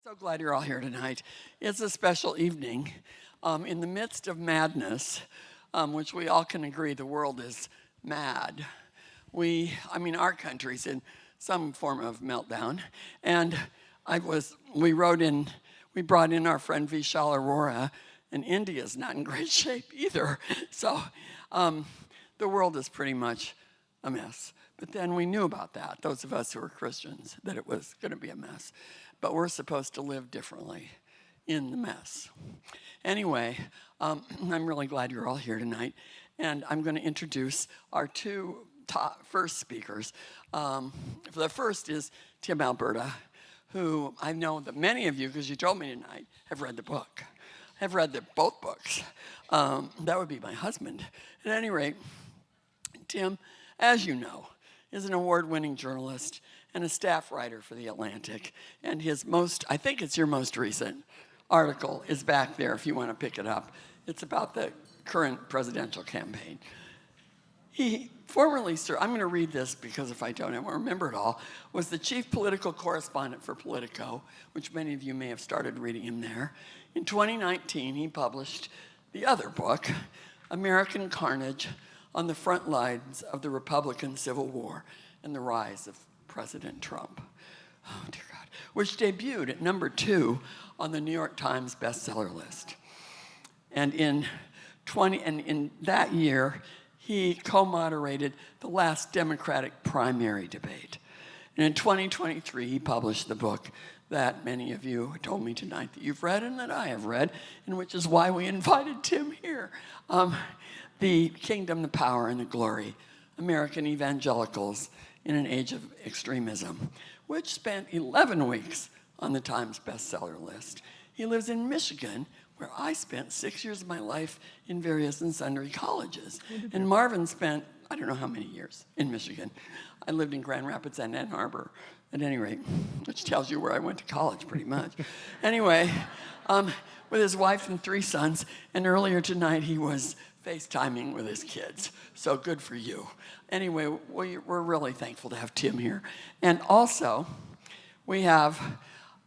So glad you're all here tonight. It's a special evening. In the midst of madness, which we all can agree the world is mad. Our country's in some form of meltdown. And we brought in our friend Vishal Arora, and India's not in great shape either. So the world is pretty much a mess. But then we knew about that, those of us who are Christians, that it was going to be a mess. But we're supposed to live differently in the mess. Anyway, I'm really glad you're all here tonight. And I'm going to introduce our two first speakers. The first is Tim Alberta, who I know that many of you, because you told me tonight, have read the book. Have read both books. That would be my husband. At any rate, Tim, as you know, is an award-winning journalist and a staff writer for The Atlantic. And I think it's your most recent article is back there if you want to pick it up. It's about the current presidential campaign. He formerly served, I'm going to read this because if I don't, I won't remember it all, was the chief political correspondent for Politico, which many of you may have started reading him there. In 2019, he published the other book, American Carnage, on the front lines of the Republican Civil War and the rise of President Trump. Oh, dear God. Which debuted at number 2 on the New York Times bestseller list. And in that year, he co-moderated the last Democratic primary debate. And in 2023, he published the book that many of you told me tonight that you've read and that I have read, and which is why we invited Tim here. The Kingdom, the Power, and the Glory, American Evangelicals in an Age of Extremism, which spent 11 weeks on the Times bestseller list. He lives in Michigan, where I spent 6 years of my life in various and sundry colleges. And Marvin spent, I don't know how many years in Michigan. I lived in Grand Rapids and Ann Arbor, at any rate, which tells you where I went to college pretty much. Anyway, with his wife and 3 sons, and earlier tonight he was FaceTiming with his kids, so good for you. Anyway, we're really thankful to have Tim here. And also, we have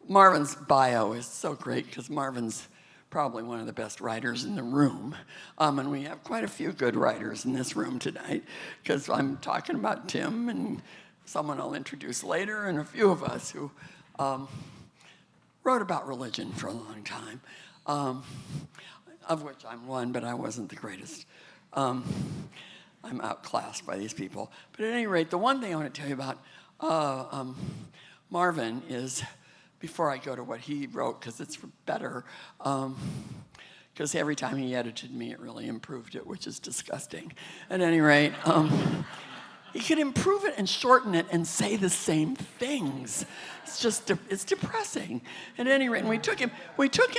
Marvin's bio is so great because Marvin's probably one of the best writers in the room. And we have quite a few good writers in this room tonight because I'm talking about Tim and someone I'll introduce later and a few of us who wrote about religion for a long time. Of which I'm one, but I wasn't the greatest. I'm outclassed by these people. But at any rate, the one thing I want to tell you about Marvin is, before I go to what he wrote, because it's better, because every time he edited me, it really improved it, which is disgusting. At any rate, he could improve it and shorten it and say the same things. It's depressing. At any rate, and we took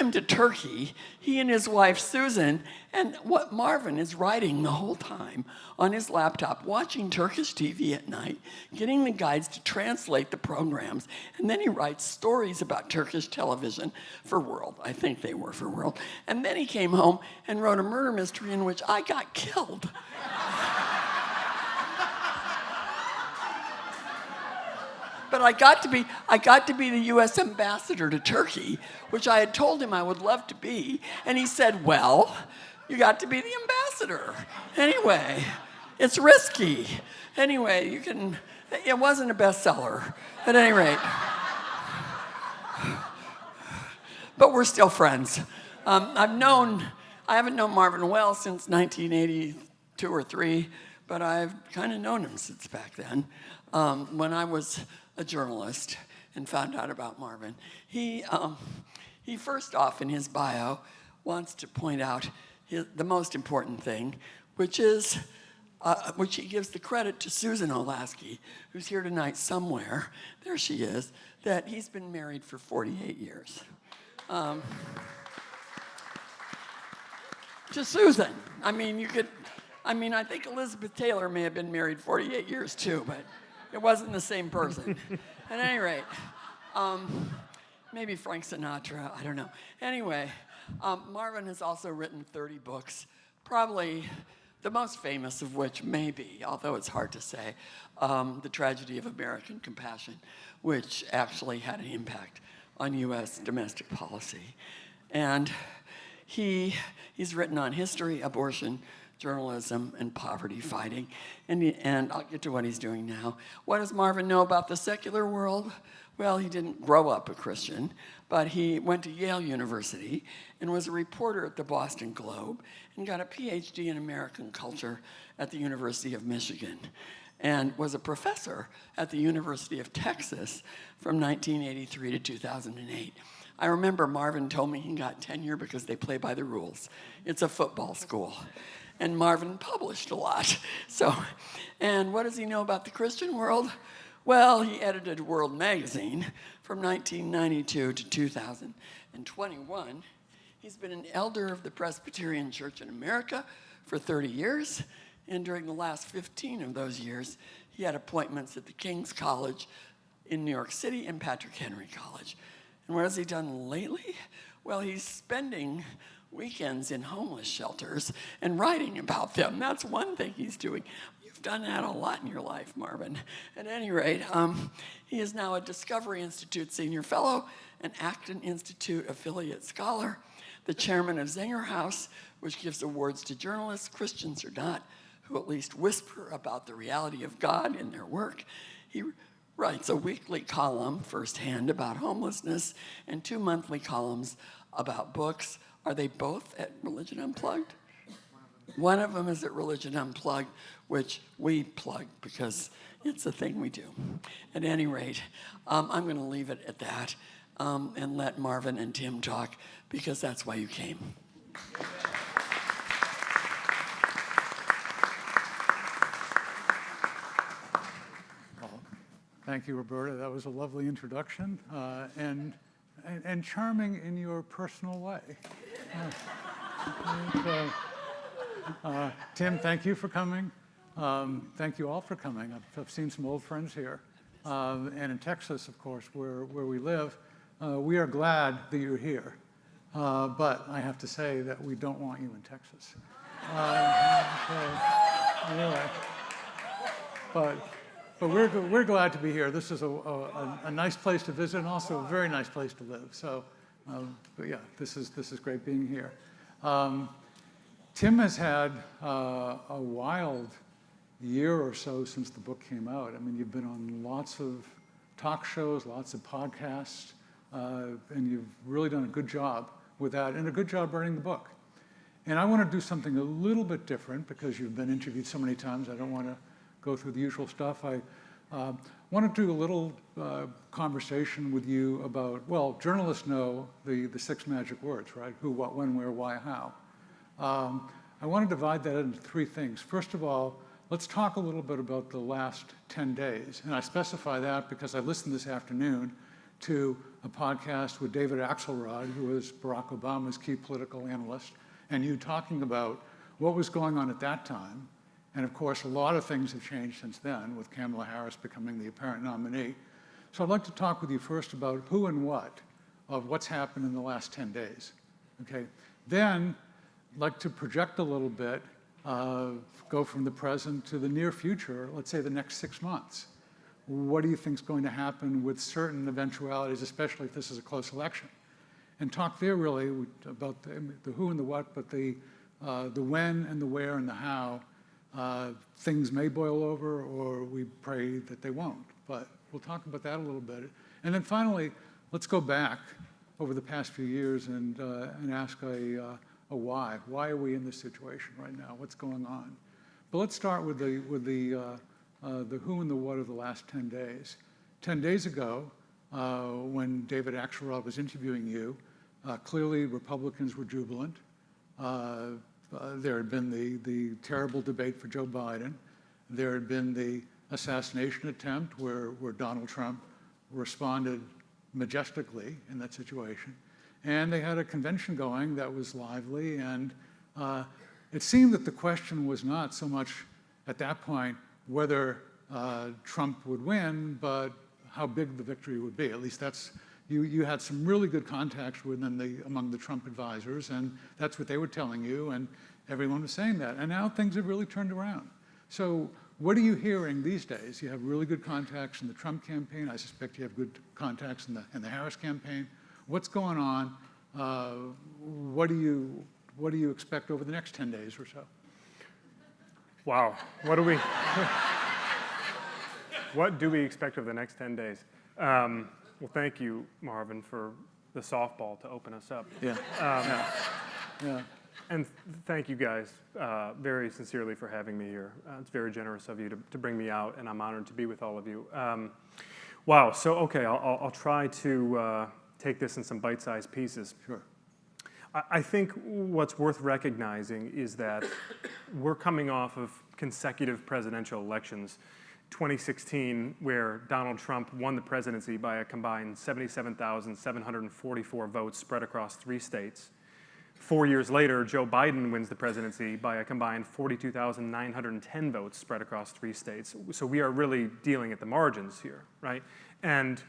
him to Turkey, he and his wife Susan, and what Marvin is writing the whole time on his laptop, watching Turkish TV at night, getting the guides to translate the programs, and then he writes stories about Turkish television for World. I think they were for World. And then he came home and wrote a murder mystery in which I got killed. But I got to be the U.S. ambassador to Turkey, which I had told him I would love to be. And he said, well, you got to be the ambassador. Anyway, it's risky. Anyway, it wasn't a bestseller, at any rate. But we're still friends. I haven't known Marvin well since 1982 or 3, but I've kind of known him since back then. When I was a journalist and found out about Marvin. He first off in his bio wants to point out the most important thing, which is, which he gives the credit to Susan Olasky, who's here tonight somewhere, there she is, that he's been married for 48 years. To Susan. I think Elizabeth Taylor may have been married 48 years too, but it wasn't the same person. At any rate, maybe Frank Sinatra, I don't know. Anyway, Marvin has also written 30 books, probably the most famous of which may be, although it's hard to say, The Tragedy of American Compassion, which actually had an impact on U.S. domestic policy. And he's written on history, abortion, journalism, and poverty fighting. And I'll get to what he's doing now. What does Marvin know about the secular world? Well, he didn't grow up a Christian, but he went to Yale University and was a reporter at the Boston Globe and got a PhD in American culture at the University of Michigan and was a professor at the University of Texas from 1983 to 2008. I remember Marvin told me he got tenure because they play by the rules. It's a football school. And Marvin published a lot. And what does he know about the Christian world? Well, he edited World Magazine from 1992 to 2021. He's been an elder of the Presbyterian Church in America for 30 years. And during the last 15 of those years, he had appointments at the King's College in New York City and Patrick Henry College. And what has he done lately? Well, he's spending weekends in homeless shelters and writing about them. That's one thing he's doing. You've done that a lot in your life, Marvin. At any rate, he is now a Discovery Institute Senior Fellow, an Acton Institute Affiliate Scholar, the chairman of Zenger House, which gives awards to journalists, Christians or not, who at least whisper about the reality of God in their work. He writes a weekly column, Firsthand, about homelessness, and 2 monthly columns about books. Are they both at Religion Unplugged? One of them is at Religion Unplugged, which we plug because it's a thing we do. At any rate, I'm going to leave it at that and let Marvin and Tim talk because that's why you came. Thank you, Roberta. That was a lovely introduction and charming in your personal way. Tim, thank you for coming. Thank you all for coming. I've seen some old friends here. And in Texas, of course, where we live, we are glad that you're here. But I have to say that we don't want you in Texas. Anyway, but we're glad to be here. This is a nice place to visit and also a very nice place to live. So, but yeah, this is great being here. Tim has had a wild year or so since the book came out. I mean, you've been on lots of talk shows, lots of podcasts, and you've really done a good job with that and a good job writing the book. And I want to do something a little bit different because you've been interviewed so many times. I don't want to go through the usual stuff. I want to do a little conversation with you about, well, journalists know the 6 magic words, right? Who, what, when, where, why, how. I want to divide that into 3 things. First of all, let's talk a little bit about the last 10 days. And I specify that because I listened this afternoon to a podcast with David Axelrod, who is Barack Obama's key political analyst, and you talking about what was going on at that time. And of course, a lot of things have changed since then, with Kamala Harris becoming the apparent nominee. So I'd like to talk with you first about who and what of what's happened in the last 10 days. Okay. Then I'd like to project a little bit, go from the present to the near future, let's say the next 6 months. What do you think is going to happen with certain eventualities, especially if this is a close election? And talk there really about the who and the what, but the when and the where and the how. Things may boil over, or we pray that they won't. But we'll talk about that a little bit. And then finally, let's go back over the past few years and ask a why. Why are we in this situation right now? What's going on? But let's start with the who and the what of the last 10 days. 10 days ago, when David Axelrod was interviewing you, clearly Republicans were jubilant. There had been the terrible debate for Joe Biden. There had been the assassination attempt where Donald Trump responded majestically in that situation. And they had a convention going that was lively. And it seemed that the question was not so much at that point whether Trump would win, but how big the victory would be. At least that's, you had some really good contacts among the Trump advisors, and that's what they were telling you, and everyone was saying that. And now things have really turned around. So What are you hearing these days? You have really good contacts in the Trump campaign. I suspect you have good contacts in the Harris campaign. What's going on? What do you expect over the next 10 days or so? Wow, what do we expect over the next 10 days? Well, thank you, Marvin, for the softball to open us up. Yeah. Yeah. And thank you guys very sincerely for having me here. It's very generous of you to bring me out, and I'm honored to be with all of you. Wow, so okay, I'll try to take this in some bite-sized pieces. Sure. I think what's worth recognizing is that we're coming off of consecutive presidential elections. 2016, where Donald Trump won the presidency by a combined 77,744 votes spread across 3 states. 4 years later, Joe Biden wins the presidency by a combined 42,910 votes spread across 3 states. So we are really dealing at the margins here, right? And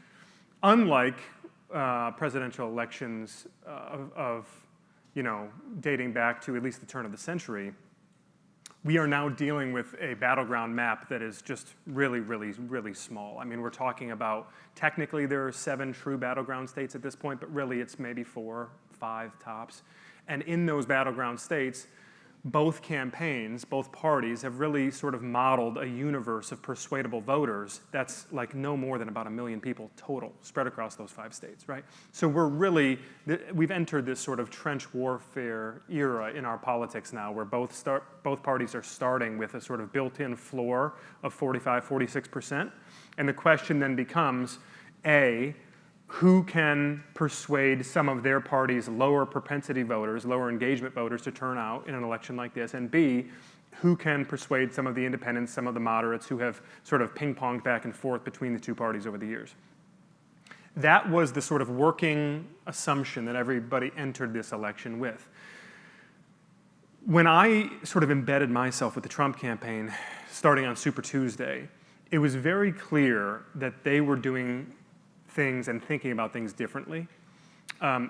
unlike presidential elections dating back to at least the turn of the century, we are now dealing with a battleground map that is just really, really, really small. I mean, we're talking about, technically there are 7 true battleground states at this point, but really it's maybe 4, 5 tops. And in those battleground states, both campaigns, both parties have really sort of modeled a universe of persuadable voters that's like no more than about 1 million people total spread across those 5 states, right? So we've entered this sort of trench warfare era in our politics now, where both parties are starting with a sort of built-in floor of 45, 46%. And the question then becomes, A, who can persuade some of their party's lower propensity voters, lower engagement voters to turn out in an election like this? And B, who can persuade some of the independents, some of the moderates who have sort of ping-ponged back and forth between the 2 parties over the years? That was the sort of working assumption that everybody entered this election with. When I sort of embedded myself with the Trump campaign, starting on Super Tuesday, it was very clear that they were doing things and thinking about things differently.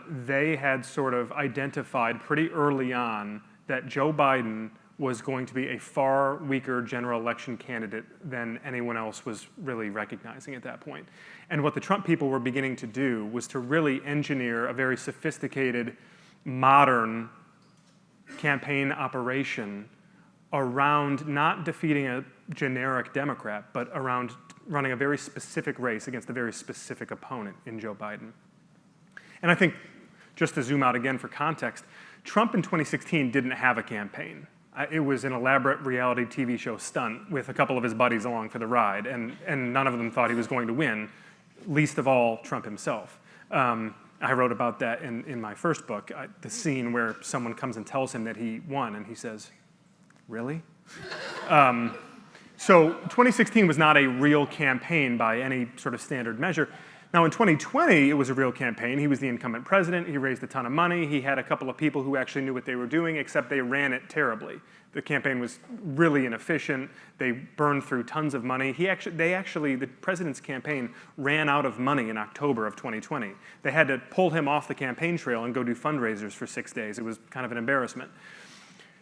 They had sort of identified pretty early on that Joe Biden was going to be a far weaker general election candidate than anyone else was really recognizing at that point. And what the Trump people were beginning to do was to really engineer a very sophisticated, modern campaign operation around not defeating a generic Democrat, but around running a very specific race against a very specific opponent in Joe Biden. And I think, just to zoom out again for context, Trump in 2016 didn't have a campaign. It was an elaborate reality TV show stunt with a couple of his buddies along for the ride, and none of them thought he was going to win, least of all Trump himself. I wrote about that in my first book, the scene where someone comes and tells him that he won, and he says, "Really?" So 2016 was not a real campaign by any sort of standard measure. Now in 2020, it was a real campaign. He was the incumbent president. He raised a ton of money. He had a couple of people who actually knew what they were doing, except they ran it terribly. The campaign was really inefficient. They burned through tons of money. The president's campaign ran out of money in October of 2020. They had to pull him off the campaign trail and go do fundraisers for 6 days. It was kind of an embarrassment.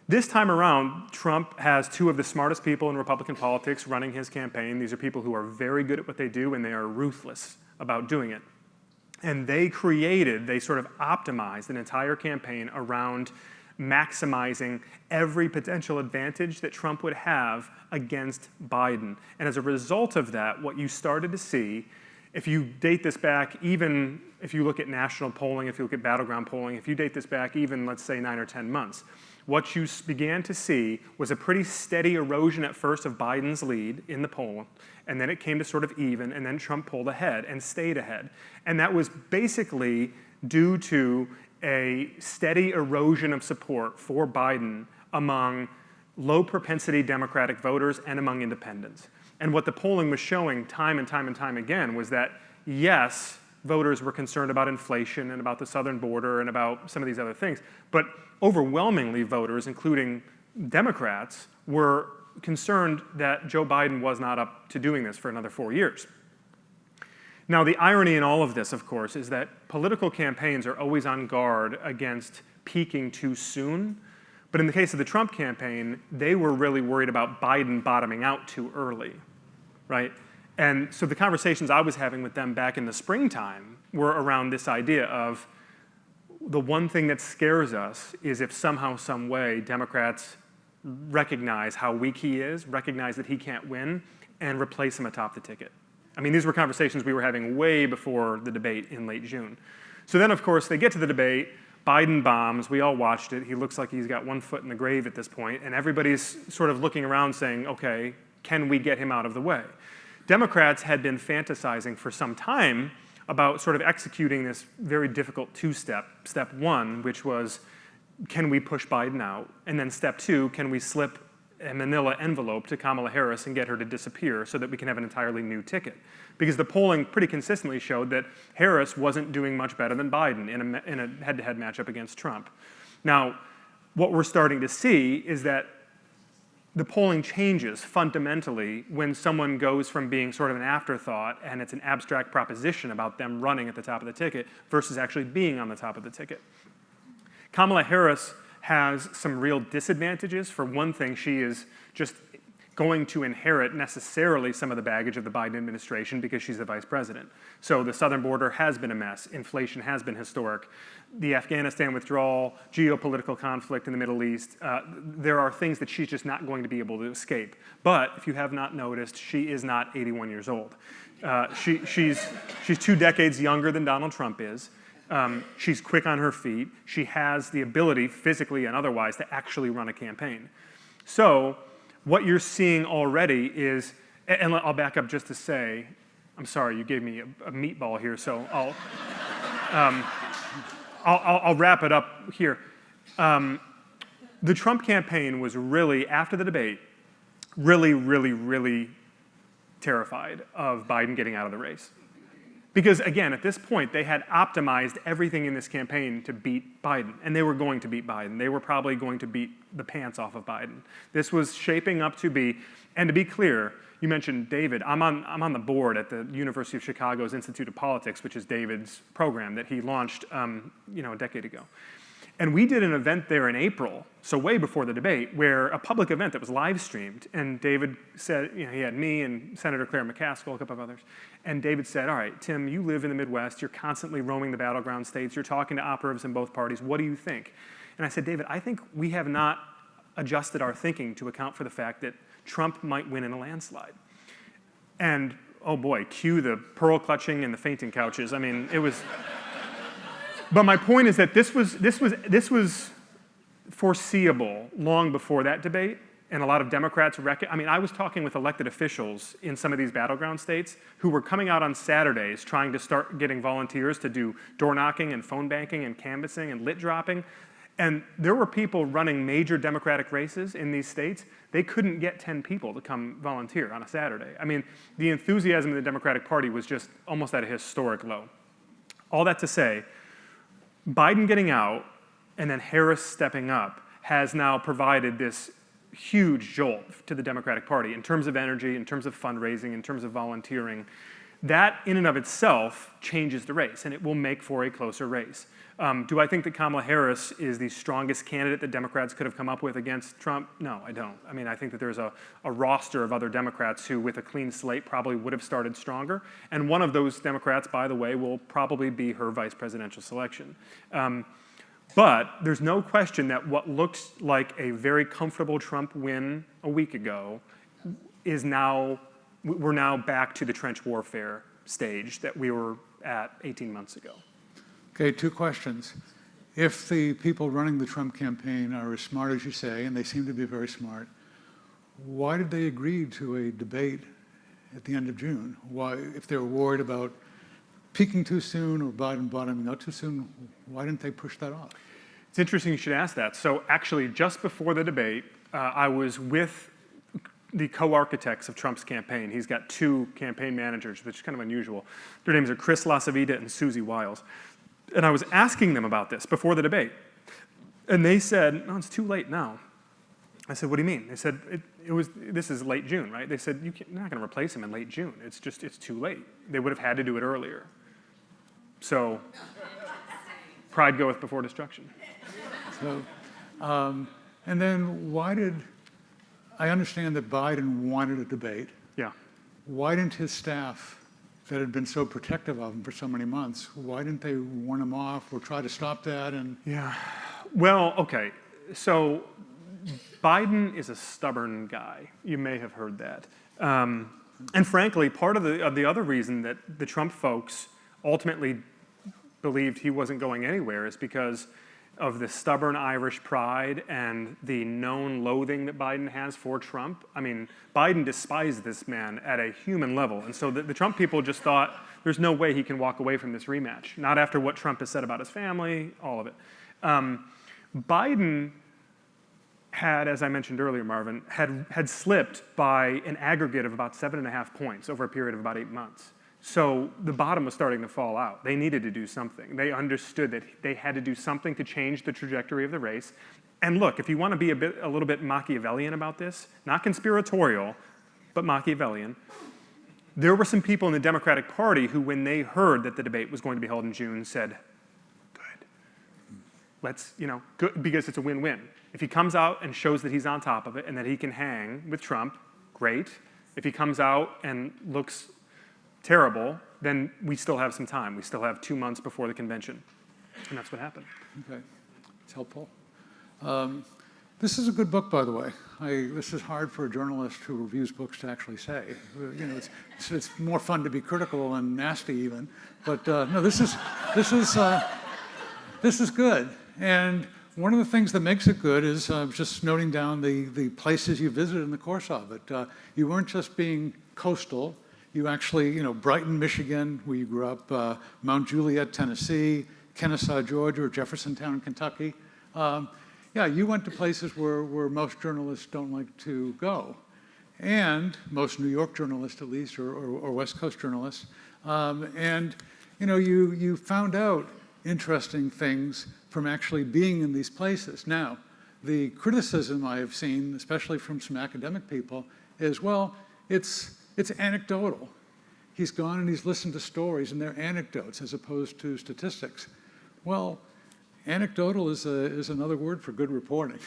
This time around, Trump has 2 of the smartest people in Republican politics running his campaign. These are people who are very good at what they do, and they are ruthless about doing it. And they sort of optimized an entire campaign around maximizing every potential advantage that Trump would have against Biden. And as a result of that, what you started to see, if you date this back, even if you look at national polling, if you look at battleground polling, if you date this back even, let's say, 9 or 10 months, what you began to see was a pretty steady erosion at first of Biden's lead in the poll, and then it came to sort of even, and then Trump pulled ahead and stayed ahead. And that was basically due to a steady erosion of support for Biden among low propensity Democratic voters and among independents. And what the polling was showing time and time and time again was that, yes, voters were concerned about inflation and about the southern border and about some of these other things, but overwhelmingly voters, including Democrats, were concerned that Joe Biden was not up to doing this for another 4 years. Now, the irony in all of this, of course, is that political campaigns are always on guard against peaking too soon. But in the case of the Trump campaign, they were really worried about Biden bottoming out too early, right? And so the conversations I was having with them back in the springtime were around this idea of the one thing that scares us is if somehow, some way, Democrats recognize how weak he is, recognize that he can't win, and replace him atop the ticket. I mean, these were conversations we were having way before the debate in late June. So then, of course, they get to the debate, Biden bombs, we all watched it, he looks like he's got one foot in the grave at this point, and everybody's sort of looking around saying, okay, can we get him out of the way? Democrats had been fantasizing for some time about sort of executing this very difficult two-step. Step one, which was, can we push Biden out? And then step two, can we slip a manila envelope to Kamala Harris and get her to disappear so that we can have an entirely new ticket? Because the polling pretty consistently showed that Harris wasn't doing much better than Biden in a head-to-head matchup against Trump. Now, what we're starting to see is that the polling changes fundamentally when someone goes from being sort of an afterthought and it's an abstract proposition about them running at the top of the ticket versus actually being on the top of the ticket. Kamala Harris has some real disadvantages. For one thing, she is just going to inherit necessarily some of the baggage of the Biden administration because she's the vice president. So the southern border has been a mess. Inflation has been historic. The Afghanistan withdrawal, geopolitical conflict in the Middle East, there are things that she's just not going to be able to escape. But if you have not noticed, she is not 81 years old. She's 2 decades younger than Donald Trump is. She's quick on her feet. She has the ability, physically and otherwise, to actually run a campaign. So what you're seeing already is, and I'll back up just to say, I'm sorry, you gave me a meatball here, so I'll wrap it up here. The Trump campaign was really, after the debate, really terrified of Biden getting out of the race. Because again, at this point, they had optimized everything in this campaign to beat Biden, and they were going to beat Biden. They were probably going to beat the pants off of Biden. This was shaping up to be, and to be clear, you mentioned David. I'm on the board at the University of Chicago's Institute of Politics, which is David's program that he launched, a decade ago. And we did an event there in April, so way before the debate, where a public event that was live streamed. And David said, he had me and Senator Claire McCaskill, a couple of others. And David said, all right, Tim, you live in the Midwest. You're constantly roaming the battleground states. You're talking to operatives in both parties. What do you think? And I said, David, I think we have not adjusted our thinking to account for the fact that Trump might win in a landslide. And oh boy, cue the pearl clutching and the fainting couches. I mean, it was. But my point is that this was foreseeable long before that debate, and a lot of Democrats I was talking with elected officials in some of these battleground states who were coming out on Saturdays trying to start getting volunteers to do door knocking and phone banking and canvassing and lit dropping. And there were people running major Democratic races in these states. They couldn't get 10 people to come volunteer on a Saturday. I mean, the enthusiasm of the Democratic Party was just almost at a historic low. All that to say, Biden getting out and then Harris stepping up has now provided this huge jolt to the Democratic Party in terms of energy, in terms of fundraising, in terms of volunteering. That in and of itself changes the race, and it will make for a closer race. Do I think that Kamala Harris is the strongest candidate that Democrats could have come up with against Trump? No, I don't. I mean, I think that there's a roster of other Democrats who, with a clean slate, probably would have started stronger. And one of those Democrats, by the way, will probably be her vice presidential selection. But there's no question that what looks like a very comfortable Trump win a week ago is now, we're now back to the trench warfare stage that we were at 18 months ago. Okay, 2 questions. If the people running the Trump campaign are as smart as you say, and they seem to be very smart, why did they agree to a debate at the end of June? Why, if they were worried about peaking too soon or Biden bottoming out too soon, why didn't they push that off? It's interesting you should ask that. So actually, just before the debate, I was with the co-architects of Trump's campaign. He's got 2 campaign managers, which is kind of unusual. Their names are Chris LaCivita and Susie Wiles. And I was asking them about this before the debate. And they said, no, it's too late now. I said, what do you mean? They said, this is late June, right? They said, you're not going to replace him in late June. It's too late. They would have had to do it earlier. So, pride goeth before destruction. So, And then I understand that Biden wanted a debate. Yeah. Why didn't his staff that had been so protective of him for so many months, why didn't they warn him off or try to stop that? And Yeah. Well, okay. So Biden is a stubborn guy. You may have heard that. And frankly, part of the other reason that the Trump folks ultimately believed he wasn't going anywhere is because of the stubborn Irish pride and the known loathing that Biden has for Trump. I mean, Biden despised this man at a human level. And so the Trump people just thought, there's no way he can walk away from this rematch. Not after what Trump has said about his family, all of it. Biden had, as I mentioned earlier, Marvin, had slipped by an aggregate of about 7.5 points over a period of about 8 months. So the bottom was starting to fall out. They needed to do something. They understood that they had to do something to change the trajectory of the race. And look, if you want to be a little bit Machiavellian about this, not conspiratorial, but Machiavellian, there were some people in the Democratic Party who, when they heard that the debate was going to be held in June, said, good. Let's, good, because it's a win-win. If he comes out and shows that he's on top of it and that he can hang with Trump, great. If he comes out and looks terrible, then we still have some time. We still have 2 months before the convention. And that's what happened. okay, it's helpful. This is a good book, by the way. This is hard for a journalist who reviews books to actually say. It's more fun to be critical and nasty even. But no, this is good. And one of the things that makes it good is just noting down the places you visited in the course of it. You weren't just being coastal. You actually, Brighton, Michigan, where you grew up, Mount Juliet, Tennessee, Kennesaw, Georgia, or Jeffersontown, Kentucky. Yeah, you went to places where most journalists don't like to go, and most New York journalists, at least, or West Coast journalists. And you found out interesting things from actually being in these places. Now, the criticism I have seen, especially from some academic people, is, well, it's anecdotal. He's gone and he's listened to stories, and they're anecdotes as opposed to statistics. Well, anecdotal is another word for good reporting.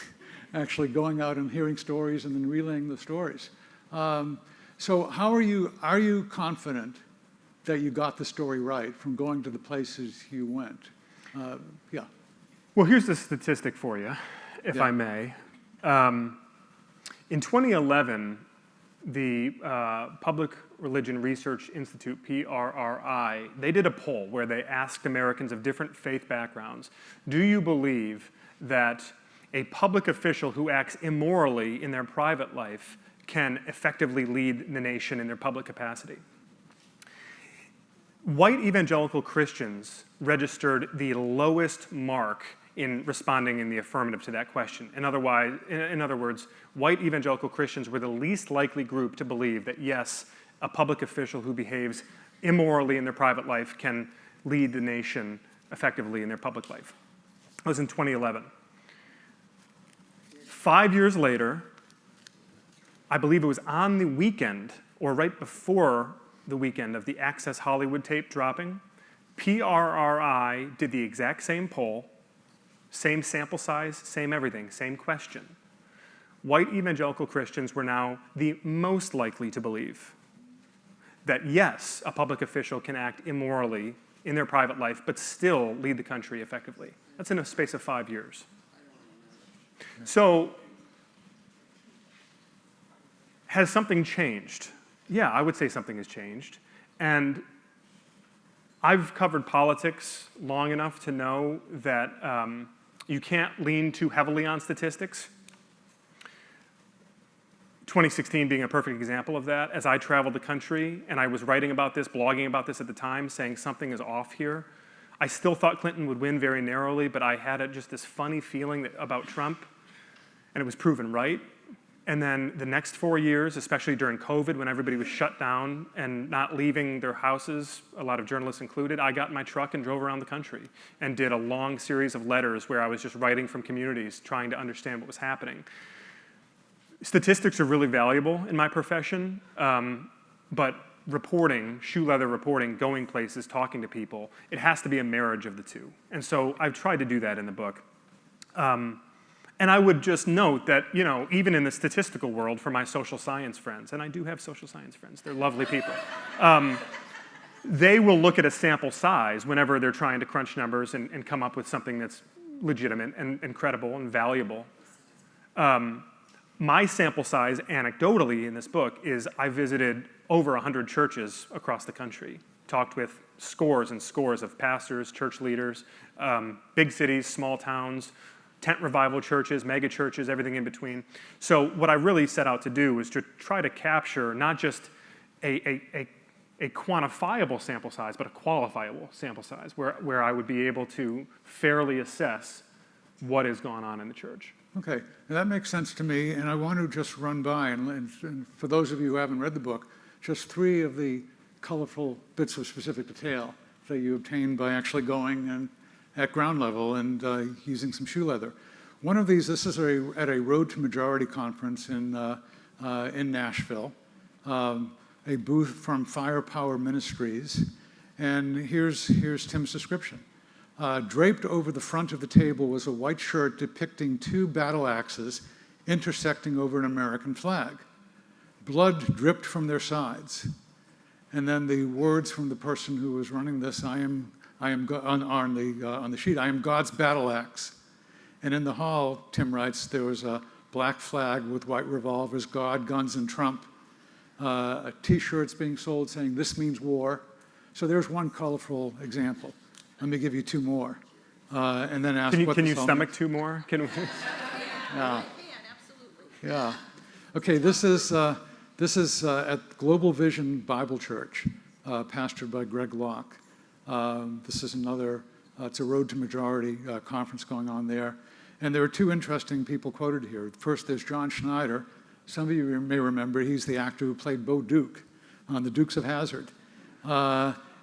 Actually going out and hearing stories and then relaying the stories. So how are you confident that you got the story right from going to the places you went? Yeah. Well, here's the statistic for you, if I may. In 2011, the Public Religion Research Institute, PRRI, they did a poll where they asked Americans of different faith backgrounds, do you believe that a public official who acts immorally in their private life can effectively lead the nation in their public capacity? White evangelical Christians registered the lowest mark in responding in the affirmative to that question. In other words, white evangelical Christians were the least likely group to believe that, yes, a public official who behaves immorally in their private life can lead the nation effectively in their public life. It was in 2011. 5 years later, I believe it was on the weekend, or right before the weekend of the Access Hollywood tape dropping, PRRI did the exact same poll, same sample size, same everything, same question. White evangelical Christians were now the most likely to believe that, yes, a public official can act immorally in their private life, but still lead the country effectively. That's in a space of 5 years. So, has something changed? Yeah, I would say something has changed. And I've covered politics long enough to know that you can't lean too heavily on statistics. 2016 being a perfect example of that. As I traveled the country and I was writing about this, blogging about this at the time, saying something is off here, I still thought Clinton would win very narrowly, but I had just this funny feeling about Trump, and it was proven right. And then the next 4 years, especially during COVID, when everybody was shut down and not leaving their houses, a lot of journalists included, I got in my truck and drove around the country and did a long series of letters where I was just writing from communities, trying to understand what was happening. Statistics are really valuable in my profession, but reporting, shoe leather reporting, going places, talking to people, it has to be a marriage of the two. And so I've tried to do that in the book. And I would just note that, even in the statistical world for my social science friends, and I do have social science friends, they're lovely people, they will look at a sample size whenever they're trying to crunch numbers and come up with something that's legitimate and credible and valuable. My sample size, anecdotally, in this book is I visited over 100 churches across the country, talked with scores and scores of pastors, church leaders, big cities, small towns, tent revival churches, mega churches, everything in between. So what I really set out to do was to try to capture not just a quantifiable sample size, but a qualifiable sample size, where I would be able to fairly assess what has gone on in the church. Okay, now that makes sense to me, and I want to just run by, and for those of you who haven't read the book, just 3 of the colorful bits of specific detail that you obtained by actually going and at ground level and using some shoe leather. One of these, this is at a Road to Majority conference in Nashville, a booth from Firepower Ministries, and here's Tim's description. Draped over the front of the table was a white shirt depicting 2 battle axes intersecting over an American flag. Blood dripped from their sides. And then the words from the person who was running this, on the sheet, I am God's battle axe. And in the hall, Tim writes, there was a black flag with white revolvers, God, guns, and Trump. T-shirts being sold saying, this means war. So there's one colorful example. Let me give you 2 more. And then ask what Can you stomach means. 2 more? Can we? Yeah. Absolutely. Yeah. Okay, this is at Global Vision Bible Church, pastored by Greg Locke. This is another, it's a Road to Majority conference going on there. And there are 2 interesting people quoted here. First, there's John Schneider. Some of you may remember, he's the actor who played Bo Duke on The Dukes of Hazzard.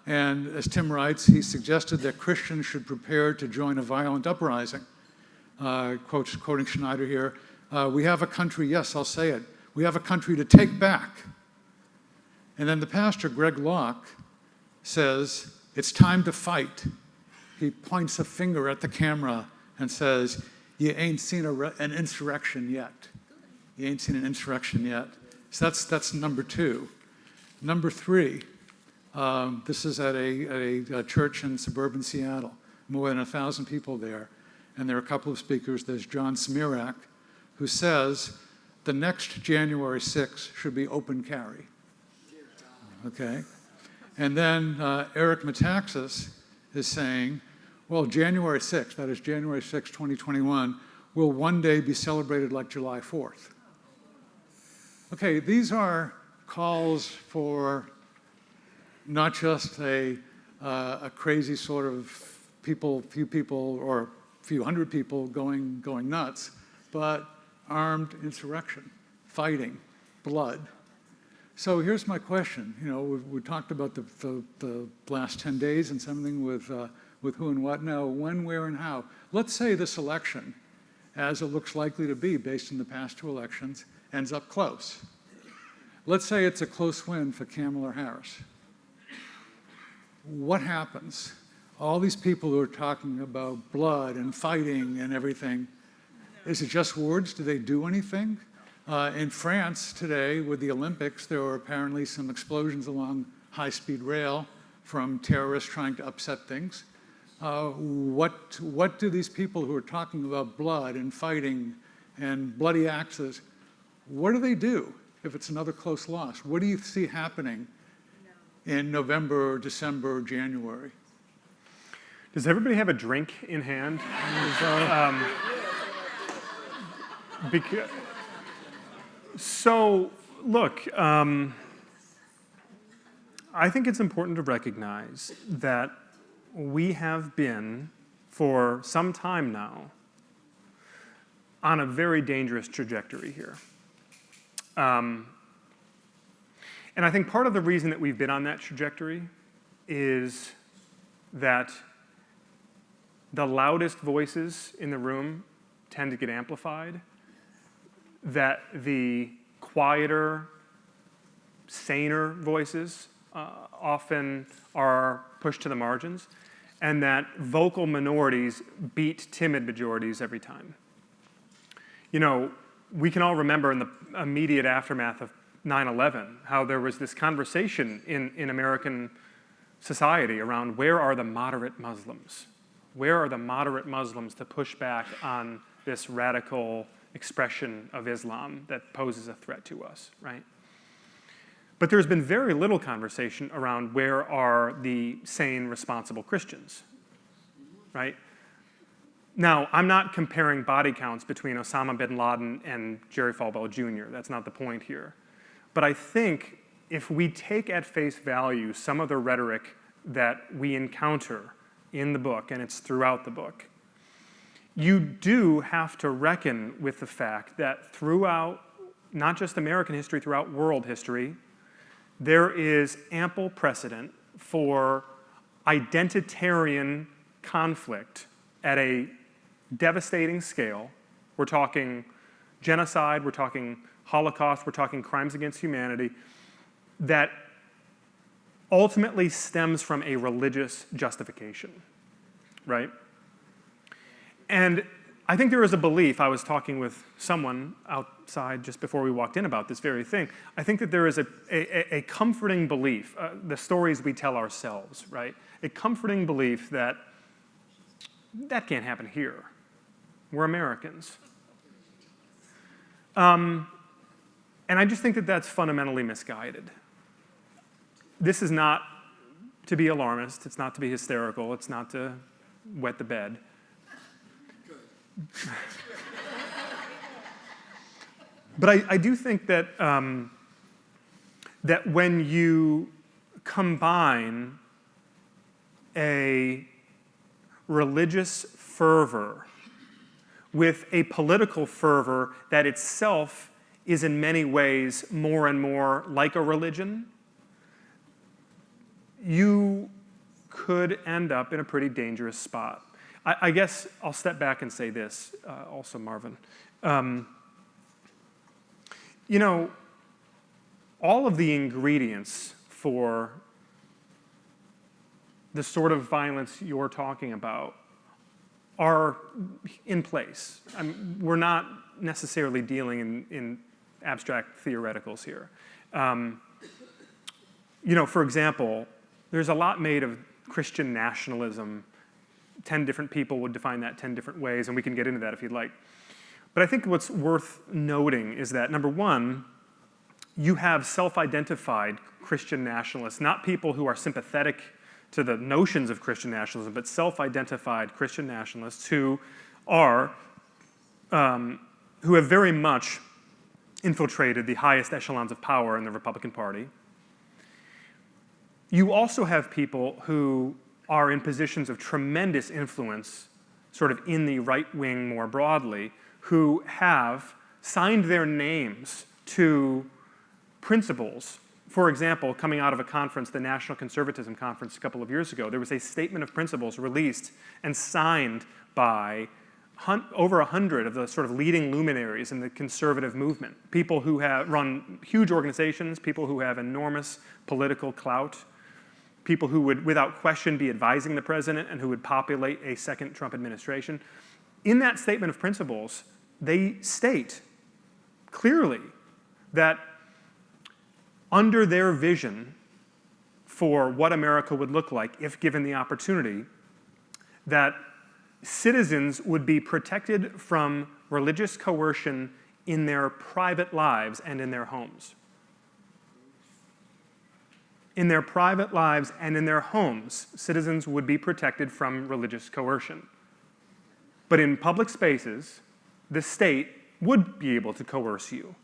And as Tim writes, he suggested that Christians should prepare to join a violent uprising. Quoting Schneider here, we have a country, yes, I'll say it, we have a country to take back. And then the pastor, Greg Locke, says, it's time to fight. He points a finger at the camera and says, you ain't seen an insurrection yet. You ain't seen an insurrection yet. So that's number 2. Number 3, this is at a church in suburban Seattle, more than 1,000 people there. And there are a couple of speakers. There's John Smirak, who says the next January 6th should be open carry. Okay? And then Eric Metaxas is saying, well, January 6th, that is January 6th, 2021, will one day be celebrated like July 4th. Okay, these are calls for not just a crazy sort of few people or few hundred people going nuts, but armed insurrection, fighting, blood. So here's my question. We talked about the last 10 days and something with who and what. Now, when, where, and how. Let's say this election, as it looks likely to be based on the past 2 elections, ends up close. Let's say it's a close win for Kamala Harris. What happens? All these people who are talking about blood and fighting and everything, is it just words? Do they do anything? In France today, with the Olympics, there were apparently some explosions along high-speed rail from terrorists trying to upset things. What do these people who are talking about blood and fighting and bloody axes, what do they do if it's another close loss? What do you see happening in November, December, January? Does everybody have a drink in hand? So, look, I think it's important to recognize that we have been, for some time now, on a very dangerous trajectory here. And I think part of the reason that we've been on that trajectory is that the loudest voices in the room tend to get amplified, that the quieter, saner voices often are pushed to the margins, and that vocal minorities beat timid majorities every time. You know, we can all remember in the immediate aftermath of 9/11 how there was this conversation in American society around where are the moderate Muslims? Where are the moderate Muslims to push back on this radical expression of Islam that poses a threat to us, right? But there's been very little conversation around where are the sane, responsible Christians, right? Now, I'm not comparing body counts between Osama bin Laden and Jerry Falwell Jr. That's not the point here. But I think if we take at face value some of the rhetoric that we encounter in the book, and it's throughout the book, you do have to reckon with the fact that throughout, not just American history, throughout world history, there is ample precedent for identitarian conflict at a devastating scale. We're talking genocide, we're talking Holocaust, we're talking crimes against humanity, that ultimately stems from a religious justification, right? And I think there is a belief, I was talking with someone outside just before we walked in about this very thing, I think that there is a comforting belief, the stories we tell ourselves, right? A comforting belief that that can't happen here. We're Americans. And I just think that that's fundamentally misguided. This is not to be alarmist, it's not to be hysterical, it's not to wet the bed. But I do think that, that when you combine a religious fervor with a political fervor that itself is in many ways more and more like a religion, you could end up in a pretty dangerous spot. I guess I'll step back and say this also, Marvin. You know, all of the ingredients for the sort of violence you're talking about are in place. We're not necessarily dealing in abstract theoreticals here. You know, for example, there's a lot made of Christian nationalism. 10 different people would define that 10 different ways, and we can get into that if you'd like. But I think what's worth noting is that, number one, you have self-identified Christian nationalists, not people who are sympathetic to the notions of Christian nationalism, but self-identified Christian nationalists who are, who have very much infiltrated the highest echelons of power in the Republican Party. You also have people who are in positions of tremendous influence, sort of in the right wing more broadly, who have signed their names to principles. For example, coming out of a conference, the National Conservatism Conference a couple of years ago, there was a statement of principles released and signed by over 100 of the sort of leading luminaries in the conservative movement. People who have run huge organizations, people who have enormous political clout, people who would, without question, be advising the president and who would populate a second Trump administration. In that statement of principles, they state clearly that under their vision for what America would look like if given the opportunity, that citizens would be protected from religious coercion in their private lives and in their homes. In their private lives and in their homes, citizens would be protected from religious coercion. But in public spaces, the state would be able to coerce you.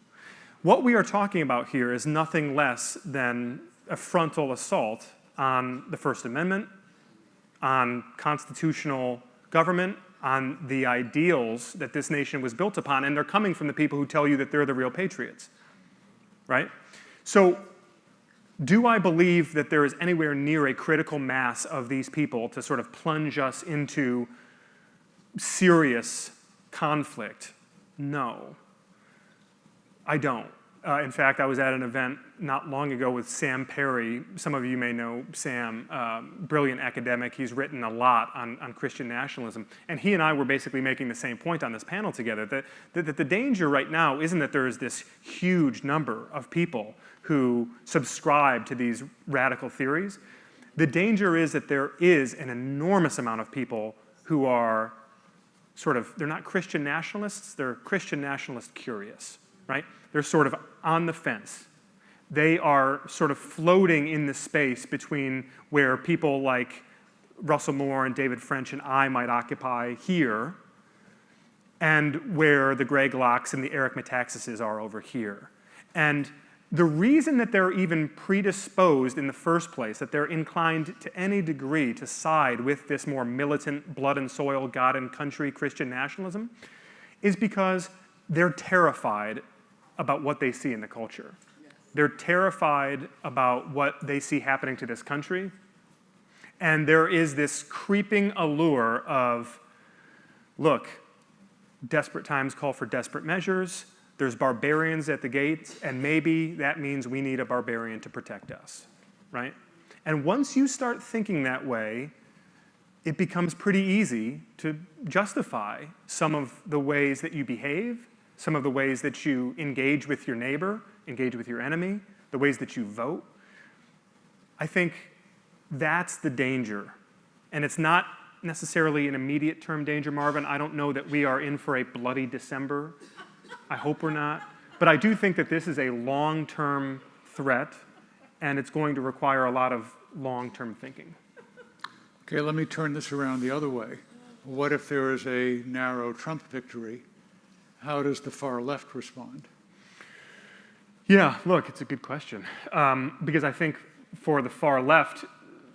What we are talking about here is nothing less than a frontal assault on the First Amendment, on constitutional government, on the ideals that this nation was built upon, and they're coming from the people who tell you that they're the real patriots, right? So, do I believe that there is anywhere near a critical mass of these people to sort of plunge us into serious conflict? No, I don't. In fact, I was at an event not long ago with Sam Perry. Some of you may know Sam, brilliant academic. He's written a lot on Christian nationalism. And he and I were basically making the same point on this panel together, that the danger right now isn't that there is this huge number of people who subscribe to these radical theories. The danger is that there is an enormous amount of people who are they're not Christian nationalists, they're Christian nationalist curious, right? They're sort of on the fence. They are sort of floating in the space between where people like Russell Moore and David French and I might occupy here and where the Greg Locks and the Eric Metaxases are over here. And the reason that they're even predisposed in the first place, that they're inclined to any degree to side with this more militant, blood and soil, God and country Christian nationalism, is because they're terrified about what they see in the culture. Yes. They're terrified about what they see happening to this country. And there is this creeping allure of, look, desperate times call for desperate measures. There's barbarians at the gates, and maybe that means we need a barbarian to protect us, right? And once you start thinking that way, it becomes pretty easy to justify some of the ways that you behave, some of the ways that you engage with your neighbor, engage with your enemy, the ways that you vote. I think that's the danger. And it's not necessarily an immediate term danger, Marvin. I don't know that we are in for a bloody December. I hope we're not. But I do think that this is a long-term threat, and it's going to require a lot of long-term thinking. Okay, let me turn this around the other way. What if there is a narrow Trump victory? How does the far left respond? Yeah, look, it's a good question. Because I think for the far left,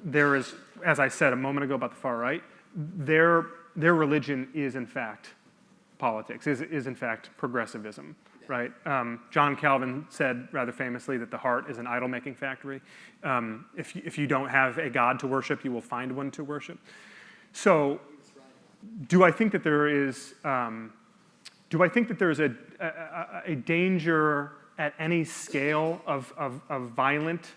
there is, as I said a moment ago about the far right, their religion is in fact politics, is in fact progressivism, right? John Calvin said rather famously that the heart is an idol-making factory. If you don't have a God to worship, you will find one to worship. So, do I think that there is a danger at any scale of violent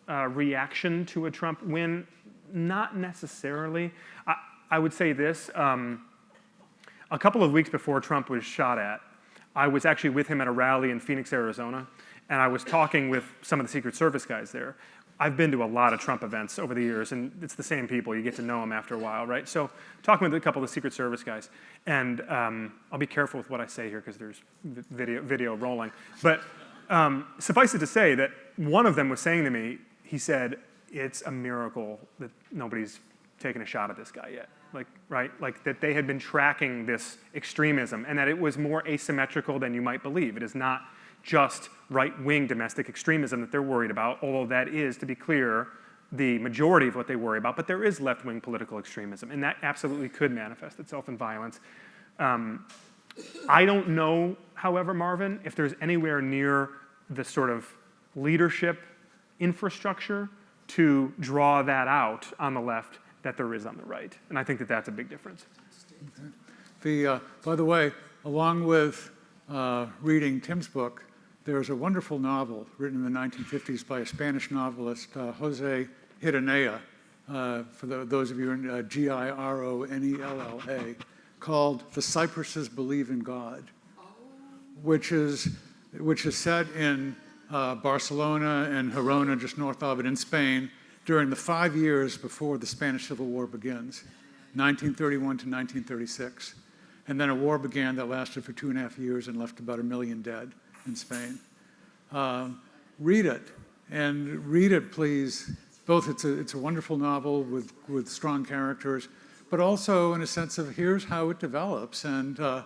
reaction to a Trump win? Not necessarily. I would say this. A couple of weeks before Trump was shot at, I was actually with him at a rally in Phoenix, Arizona, and I was talking with some of the Secret Service guys there. I've been to a lot of Trump events over the years, and it's the same people. You get to know them after a while, right? So talking with a couple of the Secret Service guys, and I'll be careful with what I say here because there's video rolling. But suffice it to say that one of them was saying to me, he said, it's a miracle that nobody's taken a shot at this guy yet. Like that they had been tracking this extremism and that it was more asymmetrical than you might believe. It is not just right-wing domestic extremism that they're worried about, although that is, to be clear, the majority of what they worry about, but there is left-wing political extremism, and that absolutely could manifest itself in violence. I don't know, however, Marvin, if there's anywhere near the sort of leadership infrastructure to draw that out on the left that there is on the right. And I think that that's a big difference. Okay. By the way, along with reading Tim's book, there's a wonderful novel written in the 1950s by a Spanish novelist, Jose Gironella, for those of you in Gironella, called The Cypresses Believe in God, which is set in Barcelona and Girona, just north of it, in Spain, during the 5 years before the Spanish Civil War begins, 1931 to 1936. And then a war began that lasted for 2.5 years and left about 1 million dead in Spain. Read it, and read it, please. Both it's a wonderful novel with strong characters, but also in a sense of here's how it develops, and there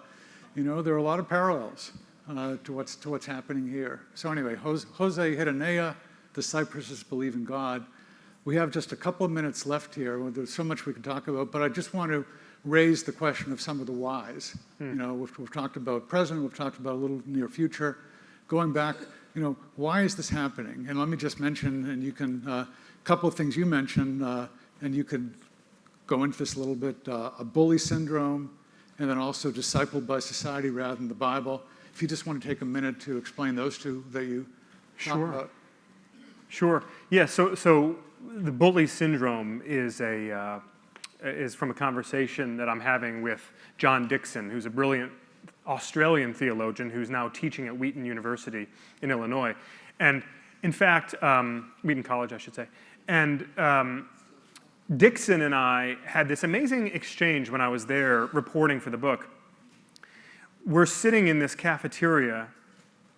are a lot of parallels to what's happening here. So anyway, Jose Gironella, The Cypresses Believe in God. We have just a couple of minutes left here. There's so much we can talk about, but I just want to raise the question of some of the whys. We've talked about present, we've talked about a little near future. Going back, why is this happening? And let me just mention, and you can, a couple of things you mentioned, and you could go into this a little bit, a bully syndrome, and then also discipled by society rather than the Bible. if you just want to take a minute to explain those two that you talked about. Sure. Yeah. So the bully syndrome is from a conversation that I'm having with John Dickson, who's a brilliant Australian theologian who's now teaching at Wheaton University in Illinois, and in fact, Wheaton College, I should say. And Dickson and I had this amazing exchange when I was there reporting for the book. We're sitting in this cafeteria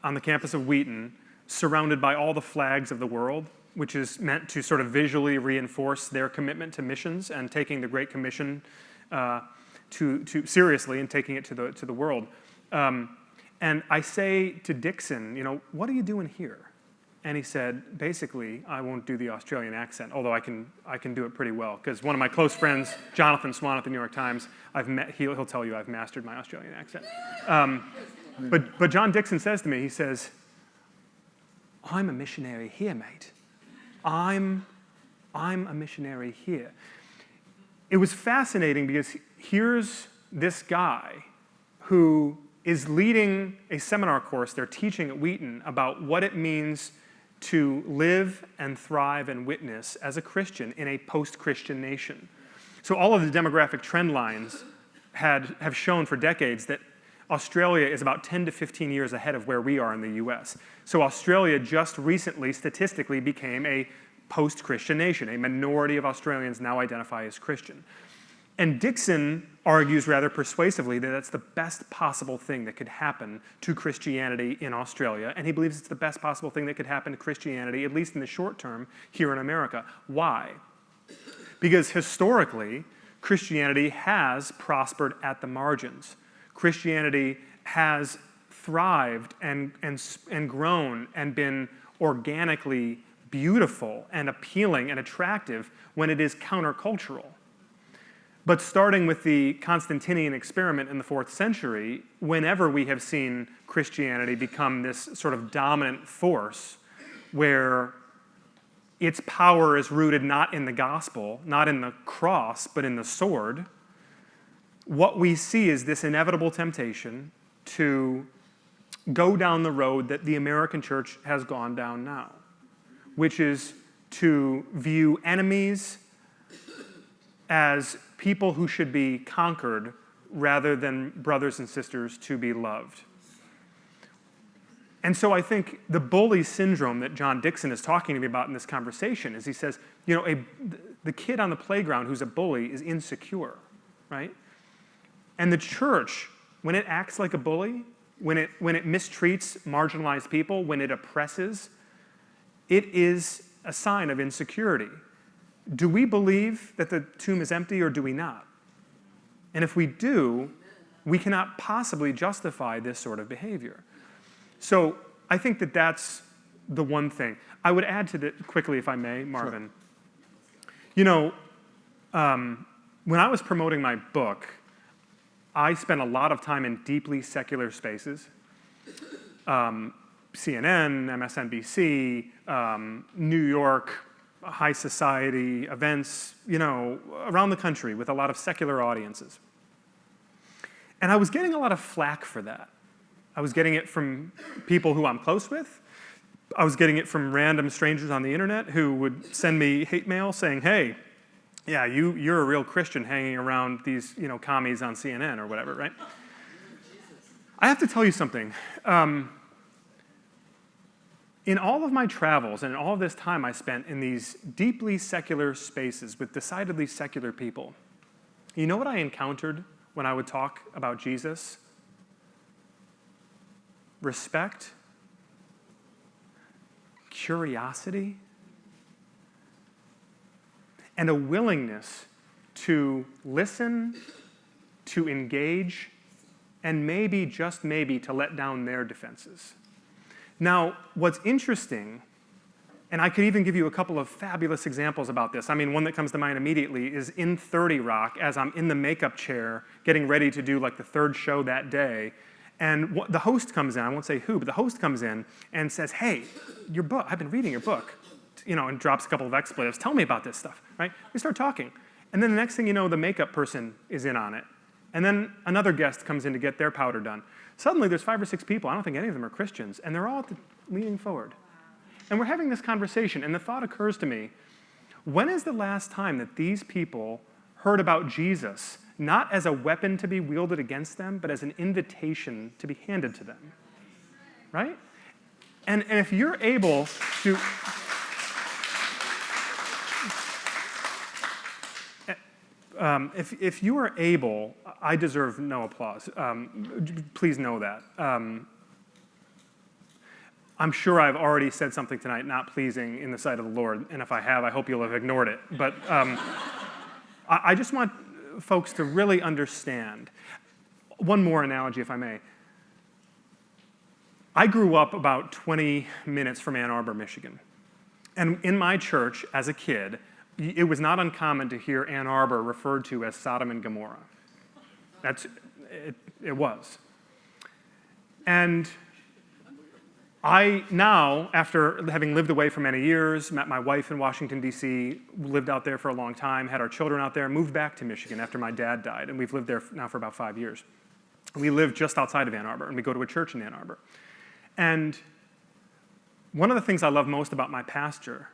on the campus of Wheaton, surrounded by all the flags of the world, which is meant to sort of visually reinforce their commitment to missions and taking the Great Commission to seriously and taking it to the world. And I say to Dickson, what are you doing here? And he said, basically, I won't do the Australian accent, although I can do it pretty well, because one of my close friends, Jonathan Swan at the New York Times, he'll tell you I've mastered my Australian accent. But John Dickson says to me, he says, I'm a missionary here, mate. I'm a missionary here. It was fascinating because here's this guy who is leading a seminar course they're teaching at Wheaton about what it means to live and thrive and witness as a Christian in a post-Christian nation. So all of the demographic trend lines have shown for decades that Australia is about 10 to 15 years ahead of where we are in the US. So Australia just recently, statistically, became a post-Christian nation. A minority of Australians now identify as Christian. And Dickson argues rather persuasively that that's the best possible thing that could happen to Christianity in Australia, and he believes it's the best possible thing that could happen to Christianity, at least in the short term, here in America. Why? Because historically, Christianity has prospered at the margins. Christianity has thrived and grown and been organically beautiful and appealing and attractive when it is countercultural. But starting with the Constantinian experiment in the 4th century, whenever we have seen Christianity become this sort of dominant force where its power is rooted not in the gospel, not in the cross, but in the sword, what we see is this inevitable temptation to go down the road that the American church has gone down now, which is to view enemies as people who should be conquered rather than brothers and sisters to be loved. And so I think the bully syndrome that John Dickson is talking to me about in this conversation is he says, the kid on the playground who's a bully is insecure, right? And the church, when it acts like a bully, when it mistreats marginalized people, when it oppresses, it is a sign of insecurity. Do we believe that the tomb is empty or do we not? And if we do, we cannot possibly justify this sort of behavior. So I think that that's the one thing. I would add to that quickly, if I may, Marvin. Sure. When I was promoting my book, I spent a lot of time in deeply secular spaces. CNN, MSNBC, New York, high society events, around the country with a lot of secular audiences. And I was getting a lot of flack for that. I was getting it from people who I'm close with. I was getting it from random strangers on the internet who would send me hate mail saying, hey, yeah, you're a real Christian hanging around these, commies on CNN or whatever, right? I have to tell you something. In all of my travels and in all of this time I spent in these deeply secular spaces with decidedly secular people, you know what I encountered when I would talk about Jesus? Respect, curiosity, and a willingness to listen, to engage, and maybe, just maybe, to let down their defenses. Now, what's interesting, and I could even give you a couple of fabulous examples about this. I mean, one that comes to mind immediately is in 30 Rock, as I'm in the makeup chair getting ready to do like the 3rd show that day, and the host comes in, I won't say who, but the host comes in and says, hey, your book, I've been reading your book, and drops a couple of expletives. Tell me about this stuff, right? We start talking. And then the next thing you know, the makeup person is in on it. And then another guest comes in to get their powder done. Suddenly there's 5 or 6 people, I don't think any of them are Christians, and they're all leaning forward. And we're having this conversation, and the thought occurs to me, when is the last time that these people heard about Jesus, not as a weapon to be wielded against them, but as an invitation to be handed to them? Right? And if you're able to... If you are able, I deserve no applause. Please know that. I'm sure I've already said something tonight not pleasing in the sight of the Lord, and if I have, I hope you'll have ignored it. But I just want folks to really understand. One more analogy, if I may. I grew up about 20 minutes from Ann Arbor, Michigan. And in my church, as a kid, it was not uncommon to hear Ann Arbor referred to as Sodom and Gomorrah. It was. And I now, after having lived away for many years, met my wife in Washington, D.C., lived out there for a long time, had our children out there, moved back to Michigan after my dad died, and we've lived there now for about 5 years. We live just outside of Ann Arbor, and we go to a church in Ann Arbor. And one of the things I love most about my pastor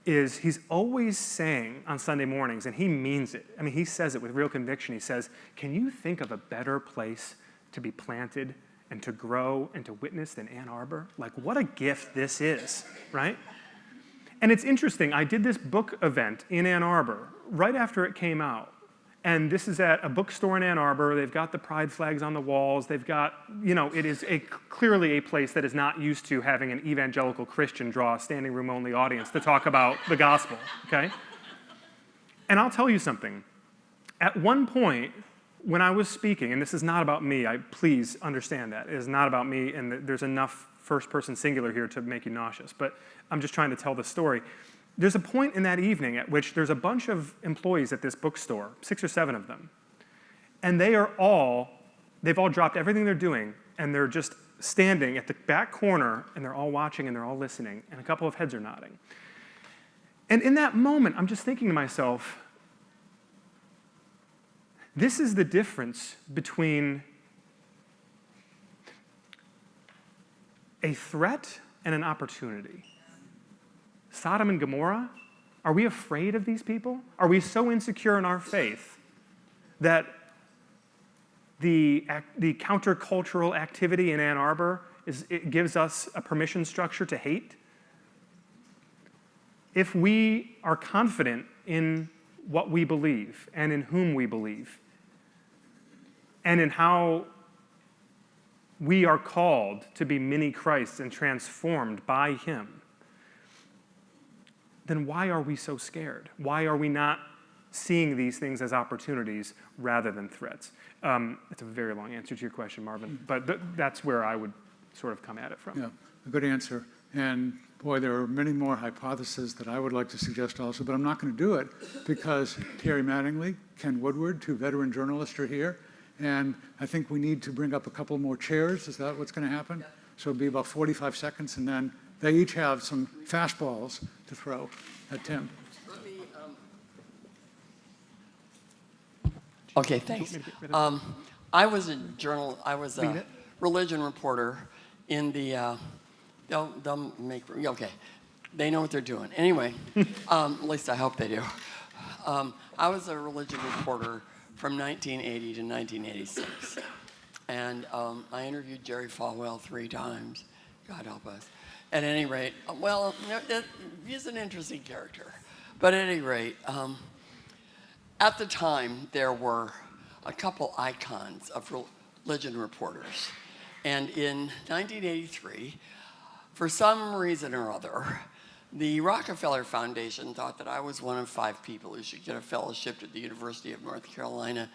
is he's always saying on Sunday mornings, and he means it. I mean, he says it with real conviction. He says, can you think of a better place to be planted and to grow and to witness than Ann Arbor? Like, what a gift this is, right? And it's interesting. I did this book event in Ann Arbor right after it came out. And this is at a bookstore in Ann Arbor. They've got the pride flags on the walls. They've got, it is clearly a place that is not used to having an evangelical Christian draw a standing room only audience to talk about the gospel, okay? And I'll tell you something. At one point, when I was speaking, and this is not about me, please understand that. It is not about me, and there's enough first-person singular here to make you nauseous. But I'm just trying to tell the story. There's a point in that evening at which there's a bunch of employees at this bookstore, 6 or 7 of them, and they've all dropped everything they're doing, and they're just standing at the back corner, and they're all watching, and they're all listening, and a couple of heads are nodding. And in that moment, I'm just thinking to myself, this is the difference between a threat and an opportunity. Sodom and Gomorrah? Are we afraid of these people? Are we so insecure in our faith that the countercultural activity in Ann Arbor it gives us a permission structure to hate? If we are confident in what we believe and in whom we believe and in how we are called to be mini Christs and transformed by him, then why are we so scared? Why are we not seeing these things as opportunities rather than threats? It's a very long answer to your question, Marvin, but that's where I would sort of come at it from. Yeah, a good answer. And boy, there are many more hypotheses that I would like to suggest also, but I'm not going to do it because Terry Mattingly, Ken Woodward, 2 veteran journalists are here, and I think we need to bring up a couple more chairs. Is that what's going to happen? Yeah. So it'll be about 45 seconds, and then they each have some fastballs to throw at Tim. Okay, thanks. I was a religion reporter in the, they'll make, okay, they know what they're doing. Anyway, at least I hope they do. I was a religion reporter from 1980 to 1986. And I interviewed Jerry Falwell 3 times, God help us. At any rate, well, he's an interesting character. But at any rate, at the time, there were a couple icons of religion reporters. And in 1983, for some reason or other, the Rockefeller Foundation thought that I was one of 5 people who should get a fellowship at the University of North Carolina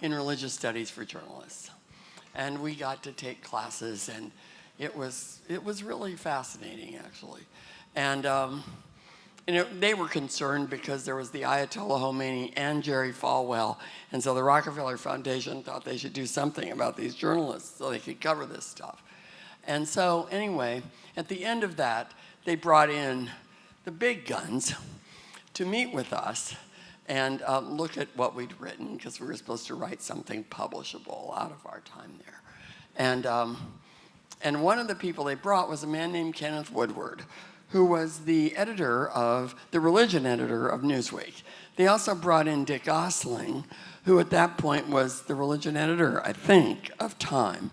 in religious studies for journalists. And we got to take classes, and it was really fascinating, actually. And they were concerned because there was the Ayatollah Khomeini and Jerry Falwell, and so the Rockefeller Foundation thought they should do something about these journalists so they could cover this stuff. And so anyway, at the end of that, they brought in the big guns to meet with us and look at what we'd written, because we were supposed to write something publishable out of our time there. And one of the people they brought was a man named Kenneth Woodward, who was the religion editor of Newsweek. They also brought in Dick Osling, who at that point was the religion editor, I think, of Time,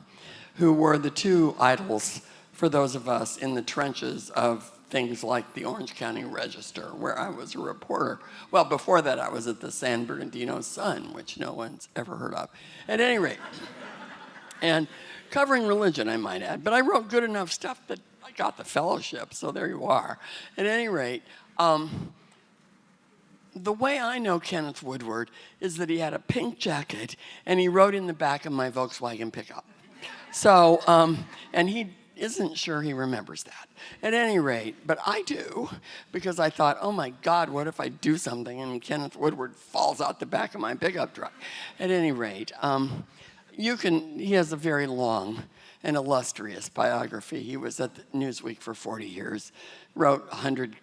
who were the two idols for those of us in the trenches of things like the Orange County Register, where I was a reporter. Well, before that, I was at the San Bernardino Sun, which no one's ever heard of. At any rate, and covering religion, I might add. But I wrote good enough stuff that I got the fellowship, so there you are. At any rate, the way I know Kenneth Woodward is that he had a pink jacket, and he rode in the back of my Volkswagen pickup. So, and he isn't sure he remembers that. At any rate, but I do, because I thought, oh my God, what if I do something and Kenneth Woodward falls out the back of my pickup truck? At any rate, he has a very long and illustrious biography. He was at Newsweek for 40 years, wrote 100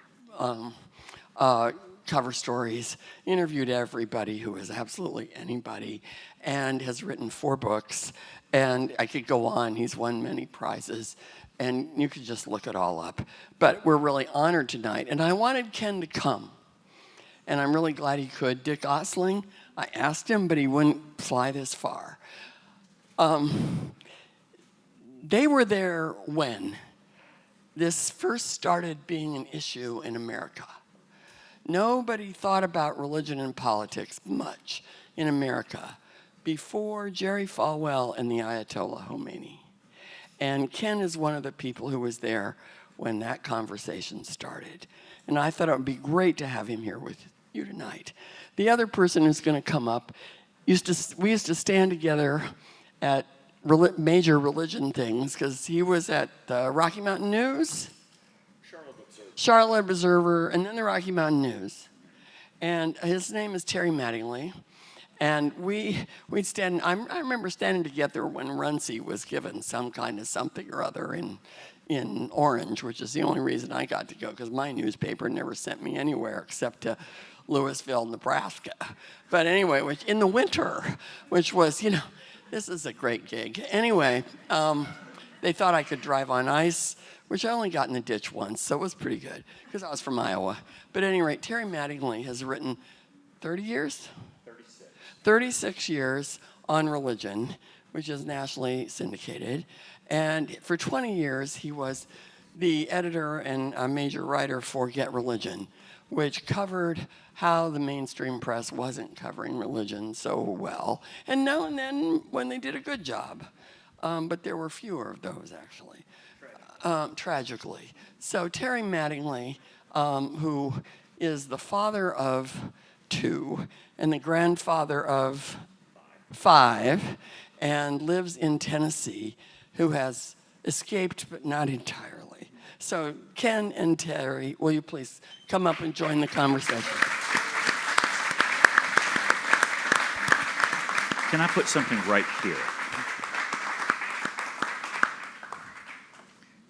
cover stories, interviewed everybody who was absolutely anybody, and has written 4 books. And I could go on. He's won many prizes, and you could just look it all up. But we're really honored tonight. And I wanted Ken to come, and I'm really glad he could. Dick Osling, I asked him, but he wouldn't fly this far. They were there when this first started being an issue in America. Nobody thought about religion and politics much in America before Jerry Falwell and the Ayatollah Khomeini. And Ken is one of the people who was there when that conversation started. And I thought it would be great to have him here with you tonight. The other person who's going to come up, we used to stand together at major religion things, because he was at the Rocky Mountain News, Charlotte Observer, and then the Rocky Mountain News. And his name is Terry Mattingly. And we'd stand, I remember standing together when Runcie was given some kind of something or other in Orange, which is the only reason I got to go, because my newspaper never sent me anywhere except to Louisville, Nebraska. But anyway, which in the winter, which was, this is a great gig. Anyway, they thought I could drive on ice, which I only got in the ditch once, so it was pretty good, because I was from Iowa. But at any rate, Terry Mattingly has written 30 years? 36 years on religion, which is nationally syndicated. And for 20 years, he was the editor and a major writer for Get Religion, which covered how the mainstream press wasn't covering religion so well. And now and then when they did a good job. But there were fewer of those, actually, tragically. So Terry Mattingly, who is the father of 2 and the grandfather of 5, and lives in Tennessee, who has escaped but not entirely. So Ken and Terry, will you please come up and join the conversation? Can I put something right here?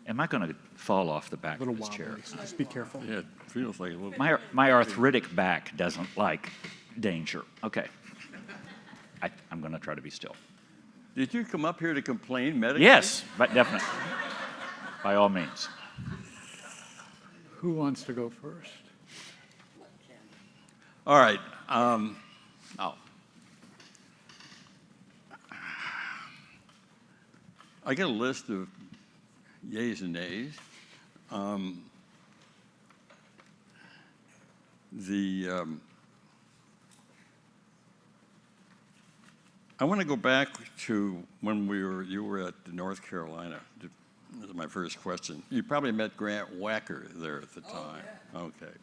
Am I going to fall off the back of this chair? Just be careful. Yeah, it feels like a little. My arthritic back doesn't like danger. Okay. I'm going to try to be still. Did you come up here to complain medically? Yes, but definitely. By all means. Who wants to go first? All right. I got a list of yays and nays. I want to go back to when you were at North Carolina. This is my first question. You probably met Grant Wacker there at the time. Yeah. Okay.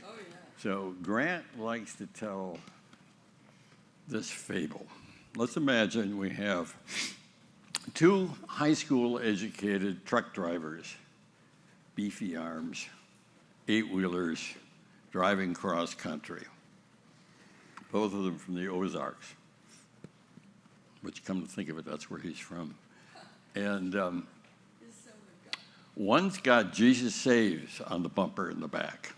Oh, yeah. So Grant likes to tell this fable. Let's imagine we have 2 high school educated truck drivers, beefy arms, 8-wheelers, driving cross country. Both of them from the Ozarks, which, come to think of it, that's where he's from. And one's got Jesus Saves on the bumper in the back.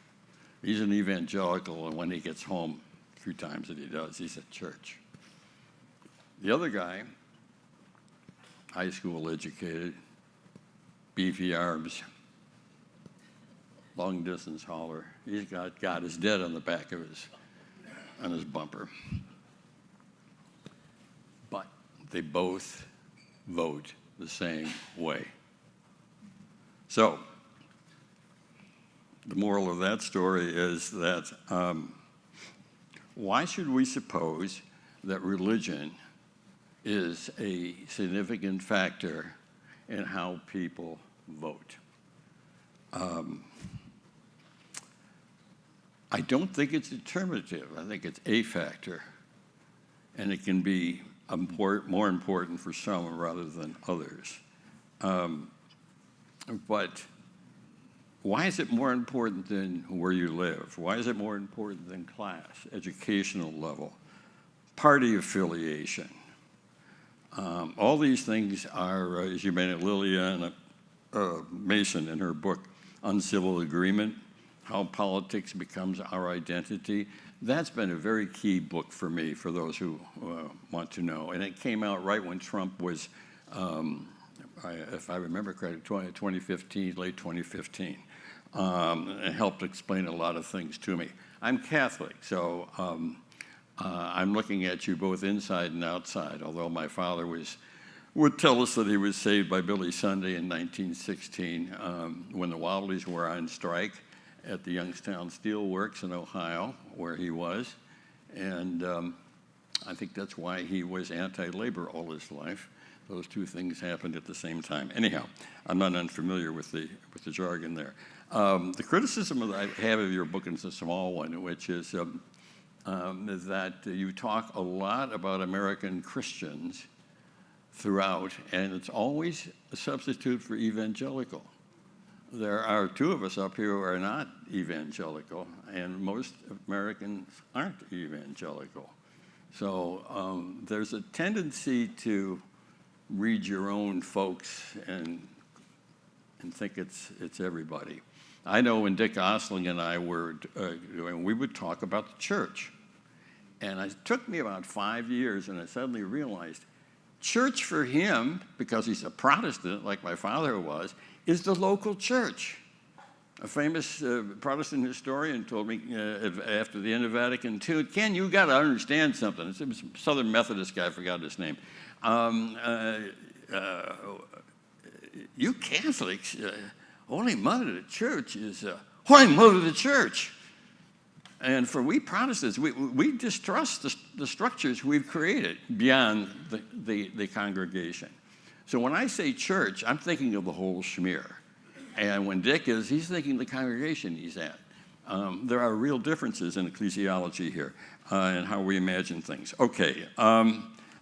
He's an evangelical, and when he gets home, few times that he does, he's at church. The other guy, high school educated, beefy arms, long distance hauler. He's got God is dead on the back of on his bumper. But they both vote the same way. So, the moral of that story is that why should we suppose that religion is a significant factor in how people vote? I don't think it's determinative. I think it's a factor, and it can be more important for some rather than others. But why is it more important than where you live? Why is it more important than class, educational level, party affiliation? All these things are, as you mentioned, Lillian Mason in her book, Uncivil Agreement, How Politics Becomes Our Identity. That's been a very key book for me, for those who want to know. And it came out right when Trump was, if I remember correctly, 2015, late 2015. It helped explain a lot of things to me. I'm Catholic, so I'm looking at you both inside and outside, although my father would tell us that he was saved by Billy Sunday in 1916 when the Wobblies were on strike at the Youngstown Steel Works in Ohio, where he was. And I think that's why he was anti-labor all his life. Those two things happened at the same time. Anyhow, I'm not unfamiliar with the jargon there. The criticism that I have of your book is a small one, which is that you talk a lot about American Christians throughout, and it's always a substitute for evangelical. There are two of us up here who are not evangelical, and most Americans aren't evangelical. So there's a tendency to read your own folks and think it's everybody. I know when Dick Osling and I were doing, we would talk about the church. And it took me about 5 years, and I suddenly realized church for him, because he's a Protestant like my father was, is the local church. A famous Protestant historian told me after the end of Vatican II, Ken, you got to understand something. It was a Southern Methodist guy, I forgot his name. You Catholics, Holy Mother of the Church is Holy Mother of the Church. And for we Protestants, we distrust the structures we've created beyond the congregation. So when I say church, I'm thinking of the whole schmear. And when Dick is, he's thinking the congregation he's at. There are real differences in ecclesiology here and how we imagine things. Okay,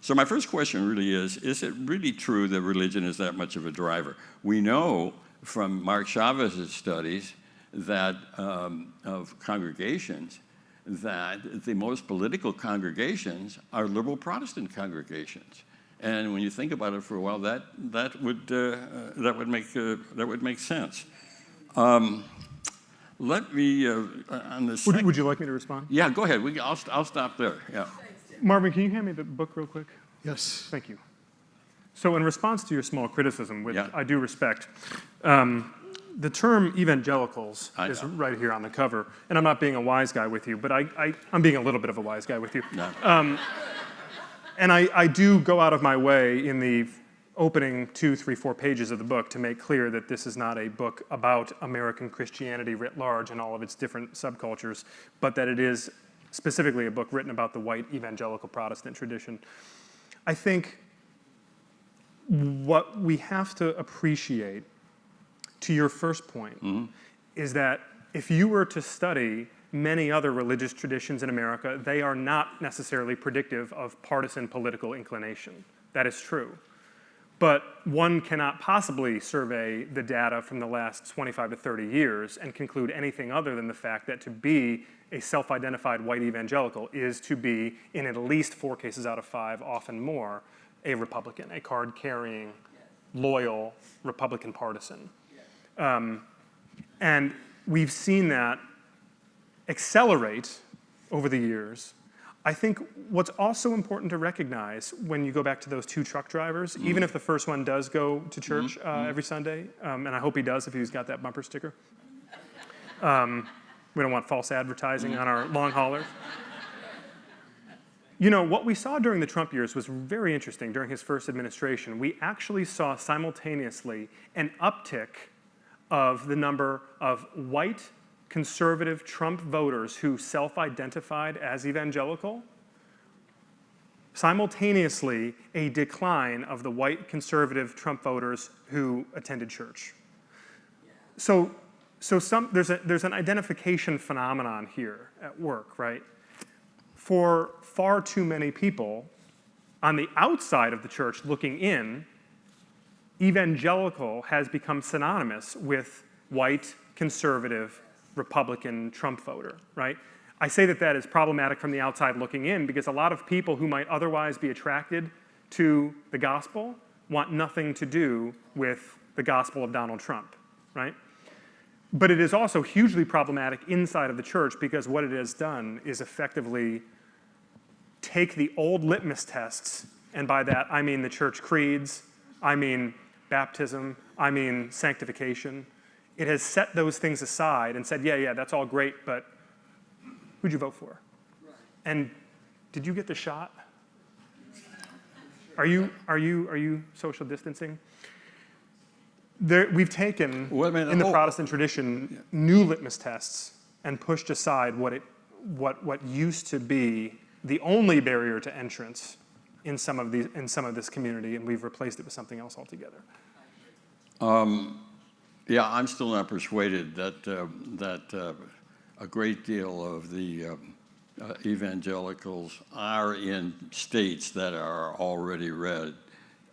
so my first question really is it really true that religion is that much of a driver? We know from Mark Chavez's studies that of congregations, that the most political congregations are liberal Protestant congregations. And when you think about it for a while, that would make sense. Let me on this. Would you like me to respond? Yeah, go ahead. I'll stop there. Yeah. Marvin, can you hand me the book real quick? Yes. Thank you. So in response to your small criticism, which Yeah. I do respect, the term evangelicals is right here on the cover. And I'm not being a wise guy with you, but I'm being a little bit of a wise guy with you. No. And I do go out of my way in the opening 2, 3, 4 pages of the book to make clear that this is not a book about American Christianity writ large and all of its different subcultures, but that it is specifically a book written about the white evangelical Protestant tradition. I think what we have to appreciate, to your first point, is that if you were to study many other religious traditions in America, they are not necessarily predictive of partisan political inclination. That is true. But one cannot possibly survey the data from the last 25 to 30 years and conclude anything other than the fact that to be a self-identified white evangelical is to be, in at least 4 cases out of 5, often more, a Republican, a card-carrying, loyal Republican partisan. And we've seen that accelerate over the years I think what's also important to recognize when you go back to those two truck drivers, even if the first one does go to church every Sunday, and I hope he does if he's got that bumper sticker. We don't want false advertising on our long haulers. You know, what we saw during the Trump years was very interesting during his first administration. We actually saw simultaneously an uptick of the number of white conservative Trump voters who self-identified as evangelical, simultaneously a decline of the white conservative Trump voters who attended church. So there's an identification phenomenon here at work, right? For far too many people on the outside of the church looking in, evangelical has become synonymous with white conservative Republican Trump voter, right? I say that is problematic from the outside looking in because a lot of people who might otherwise be attracted to the gospel want nothing to do with the gospel of Donald Trump, right? But it is also hugely problematic inside of the church because what it has done is effectively take the old litmus tests, and by that I mean the church creeds, I mean baptism, I mean sanctification. It has set those things aside and said, yeah, that's all great, but who'd you vote for? Right. And did you get the shot? Are you social distancing? We've taken, in the Protestant tradition, new litmus tests and pushed aside what used to be the only barrier to entrance in some of this community, and we've replaced it with something else altogether. Yeah, I'm still not persuaded that a great deal of the evangelicals are in states that are already red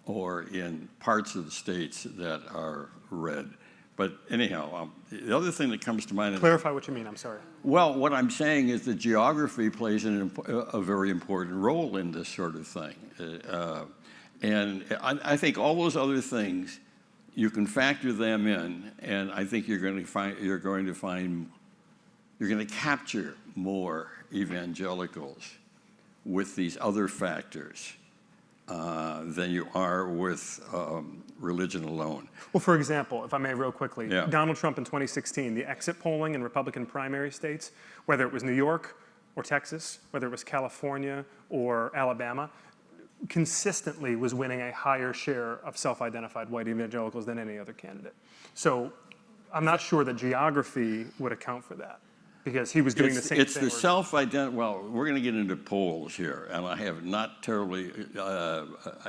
or in parts of the states that are red. But anyhow, the other thing that comes to mind is... Clarify what you mean, I'm sorry. Well, what I'm saying is that geography plays a very important role in this sort of thing. And I think all those other things, you can factor them in, and I think you're going to capture more evangelicals with these other factors than you are with religion alone. Well, for example, if I may real quickly, yeah. Donald Trump in 2016, the exit polling in Republican primary states, whether it was New York or Texas, whether it was California or Alabama, consistently was winning a higher share of self-identified white evangelicals than any other candidate. So I'm not sure that geography would account for that because he was doing the same thing. It's the self-identity. Well, we're going to get into polls here, and I have not terribly. I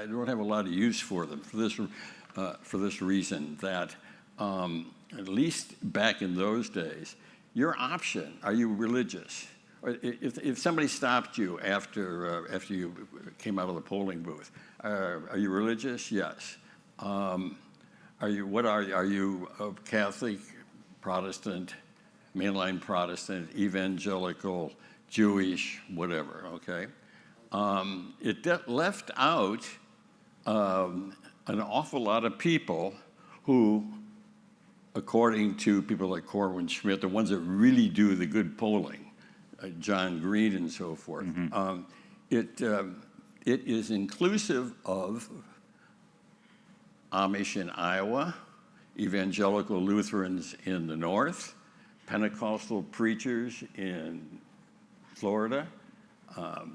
don't have a lot of use for them for this reason that at least back in those days, your option: are you religious? If somebody stopped you after you came out of the polling booth, are you religious? Yes. Are you Catholic, Protestant, mainline Protestant, evangelical, Jewish, whatever? Okay. It left out an awful lot of people who, according to people like Corwin Schmidt, the ones that really do the good polling. John Green and so forth. Mm-hmm. It is inclusive of Amish in Iowa, evangelical Lutherans in the north, Pentecostal preachers in Florida,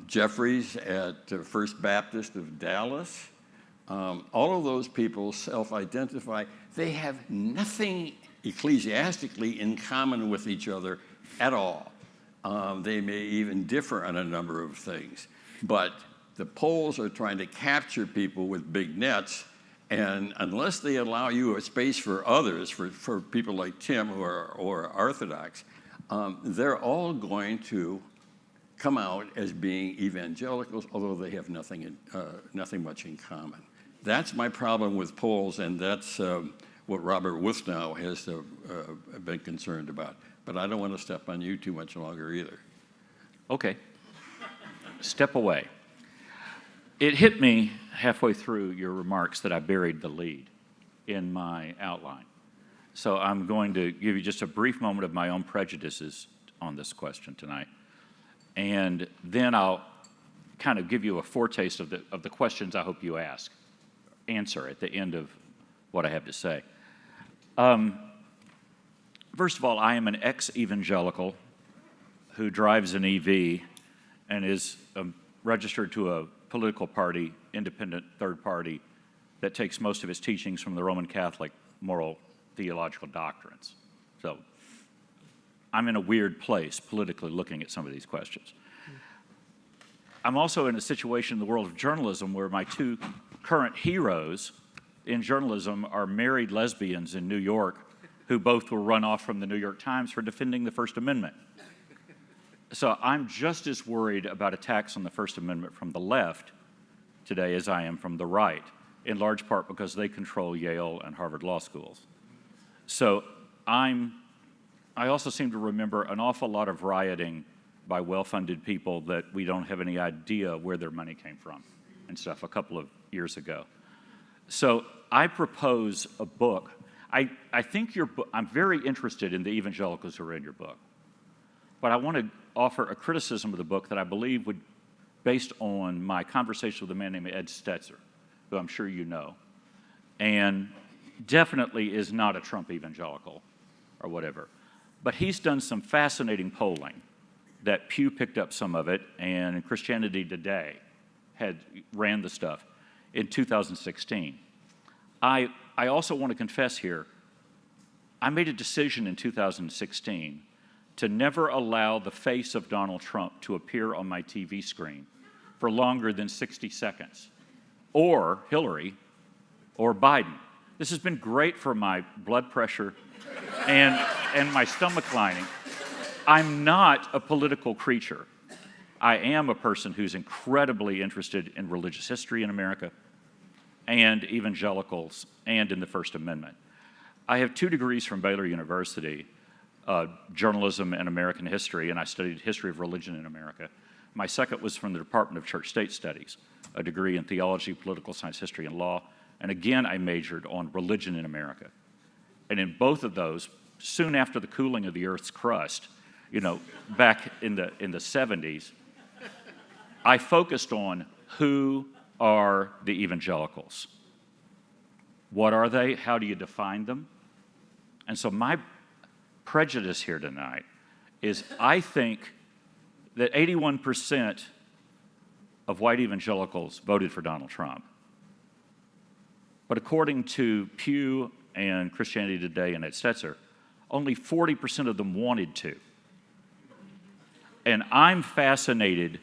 Jeffries at First Baptist of Dallas. All of those people self-identify. They have nothing ecclesiastically in common with each other at all. They may even differ on a number of things. But the polls are trying to capture people with big nets, and unless they allow you a space for others, for people like Tim who are Orthodox, they're all going to come out as being evangelicals, although they have nothing much in common. That's my problem with polls, and that's what Robert Withnow has been concerned about. But I don't want to step on you too much longer either. Okay. Step away. It hit me halfway through your remarks that I buried the lead in my outline. So I'm going to give you just a brief moment of my own prejudices on this question tonight. And then I'll kind of give you a foretaste of the questions I hope you answer at the end of what I have to say. First of all, I am an ex-evangelical who drives an EV and is registered to a political party, independent third party, that takes most of its teachings from the Roman Catholic moral theological doctrines. So I'm in a weird place politically looking at some of these questions. I'm also in a situation in the world of journalism where my two current heroes in journalism are married lesbians in New York who both were run off from the New York Times for defending the First Amendment. So I'm just as worried about attacks on the First Amendment from the left today as I am from the right, in large part because they control Yale and Harvard law schools. So I also seem to remember an awful lot of rioting by well-funded people that we don't have any idea where their money came from and stuff a couple of years ago. So I propose a book. I think your book, I'm very interested in the evangelicals who are in your book, but I want to offer a criticism of the book that I believe would, based on my conversation with a man named Ed Stetzer, who I'm sure you know, and definitely is not a Trump evangelical or whatever. But he's done some fascinating polling that Pew picked up some of it, and Christianity Today ran the stuff in 2016. I also want to confess here, I made a decision in 2016 to never allow the face of Donald Trump to appear on my TV screen for longer than 60 seconds, or Hillary, or Biden. This has been great for my blood pressure and my stomach lining. I'm not a political creature. I am a person who's incredibly interested in religious history in America and evangelicals and in the First Amendment. I have 2 degrees from Baylor University, journalism and American history, and I studied history of religion in America. My second was from the Department of Church-State Studies, a degree in theology, political science, history, and law. And again, I majored on religion in America. And in both of those, soon after the cooling of the Earth's crust, back in the 70s, I focused on who are the evangelicals. What are they? How do you define them? And so my prejudice here tonight is I think that 81% of white evangelicals voted for Donald Trump. But according to Pew and Christianity Today and Ed Stetzer, only 40% of them wanted to. And I'm fascinated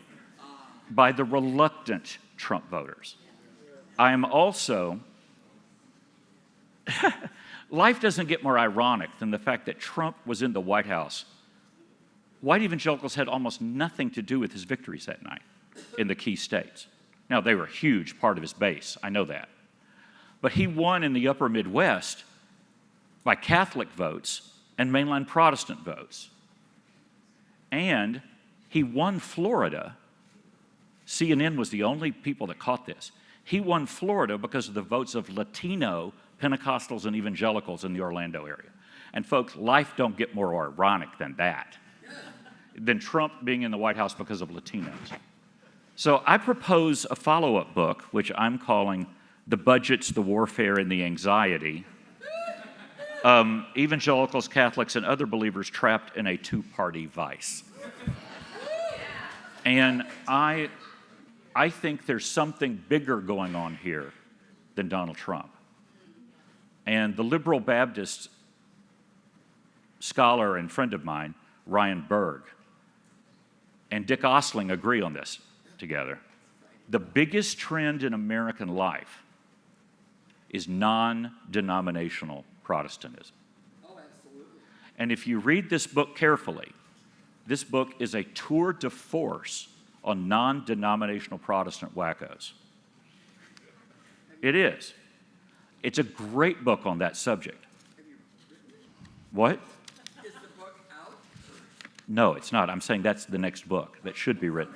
by the reluctant Trump voters. I am also, life doesn't get more ironic than the fact that Trump was in the White House. White evangelicals had almost nothing to do with his victories that night in the key states. Now, they were a huge part of his base, I know that. But he won in the upper Midwest by Catholic votes and mainline Protestant votes. And he won Florida. CNN was the only people that caught this. He won Florida because of the votes of Latino Pentecostals and evangelicals in the Orlando area. And folks, life don't get more ironic than that, than Trump being in the White House because of Latinos. So I propose a follow-up book, which I'm calling The Budgets, the Warfare, and the Anxiety. Evangelicals, Catholics, and other believers trapped in a two-party vice. And I think there's something bigger going on here than Donald Trump. And the liberal Baptist scholar and friend of mine, Ryan Berg, and Dick Osling agree on this together. The biggest trend in American life is non-denominational Protestantism. Oh, absolutely. And if you read this book carefully, this book is a tour de force on non-denominational Protestant wackos. It is. It's a great book on that subject. Have you written it? What? Is the book out? No, it's not. I'm saying that's the next book that should be written.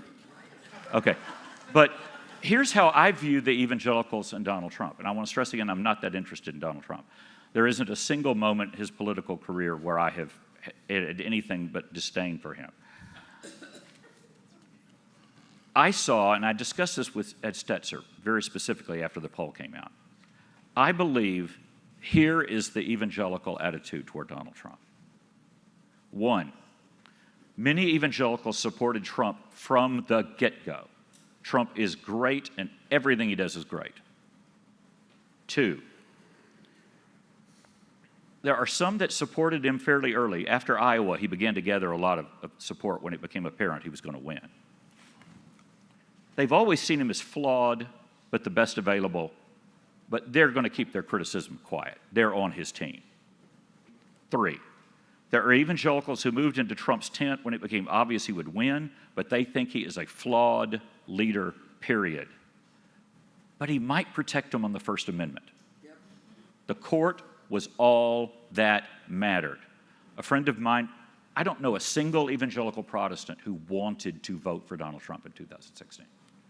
Okay. But here's how I view the evangelicals and Donald Trump. And I want to stress again, I'm not that interested in Donald Trump. There isn't a single moment in his political career where I have had anything but disdain for him. I saw, and I discussed this with Ed Stetzer very specifically after the poll came out. I believe here is the evangelical attitude toward Donald Trump. One, many evangelicals supported Trump from the get-go. Trump is great, and everything he does is great. Two, there are some that supported him fairly early. After Iowa, he began to gather a lot of support when it became apparent he was going to win. They've always seen him as flawed, but the best available, but they're going to keep their criticism quiet. They're on his team. Three, there are evangelicals who moved into Trump's tent when it became obvious he would win, but they think he is a flawed leader, period. But he might protect them on the First Amendment. Yep. The court was all that mattered. A friend of mine, I don't know a single evangelical Protestant who wanted to vote for Donald Trump in 2016.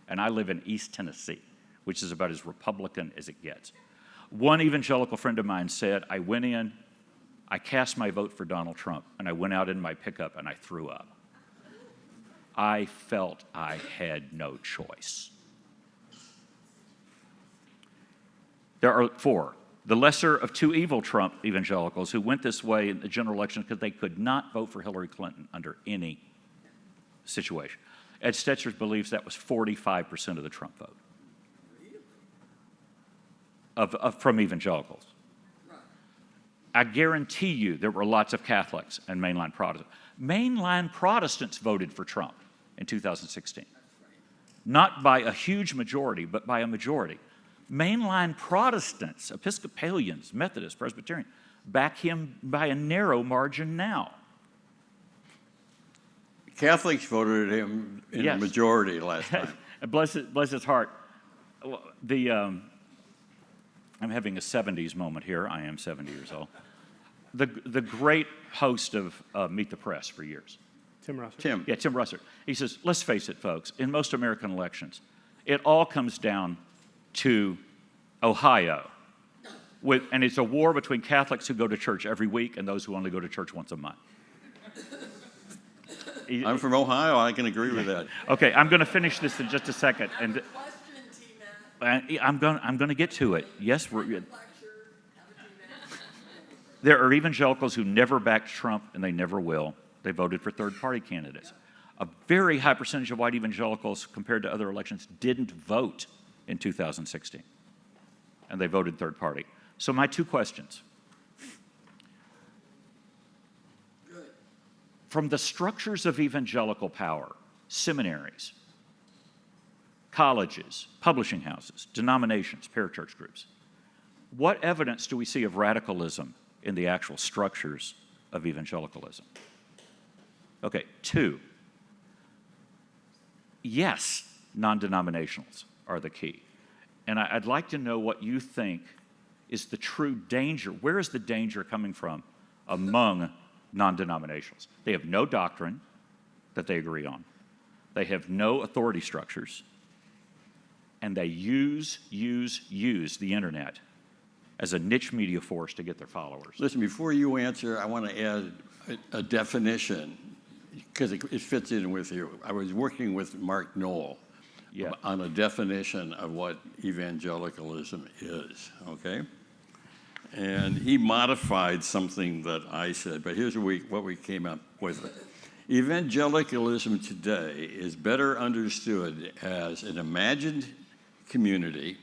And I live in East Tennessee, which is about as Republican as it gets. One evangelical friend of mine said, I went in, I cast my vote for Donald Trump, and I went out in my pickup and I threw up. I felt I had no choice. There are four, the lesser of two evil Trump evangelicals who went this way in the general election because they could not vote for Hillary Clinton under any situation. Ed Stetzer believes that was 45% of the Trump vote from evangelicals. I guarantee you there were lots of Catholics and mainline Protestants. Mainline Protestants voted for Trump in 2016. Not by a huge majority, but by a majority. Mainline Protestants, Episcopalians, Methodists, Presbyterians, back him by a narrow margin now. Catholics voted him in a majority last time. bless his heart. I'm having a 70s moment here. I am 70 years old. The great host of Meet the Press for years. Tim Russert. Tim. Yeah, Tim Russert. He says, let's face it, folks, in most American elections, it all comes down to Ohio. And it's a war between Catholics who go to church every week and those who only go to church once a month. I'm from Ohio. I can agree with that. Okay, I'm going to finish this in just a second. And I'm going to get to it. Yes, there are evangelicals who never backed Trump, and they never will. They voted for third-party candidates. A very high percentage of white evangelicals, compared to other elections, didn't vote in 2016, and they voted third-party. So my two questions. From the structures of evangelical power, seminaries, colleges, publishing houses, denominations, parachurch groups, what evidence do we see of radicalism in the actual structures of evangelicalism? Okay, two, yes, non-denominationals are the key. And I'd like to know what you think is the true danger. Where is the danger coming from among non-denominationals? They have no doctrine that they agree on. They have no authority structures. And they use the internet as a niche media force to get their followers. Listen, before you answer, I want to add a definition, because it fits in with you. I was working with Mark Knoll on a definition of what evangelicalism is, okay? And he modified something that I said, but here's what we came up with. Evangelicalism today is better understood as an imagined community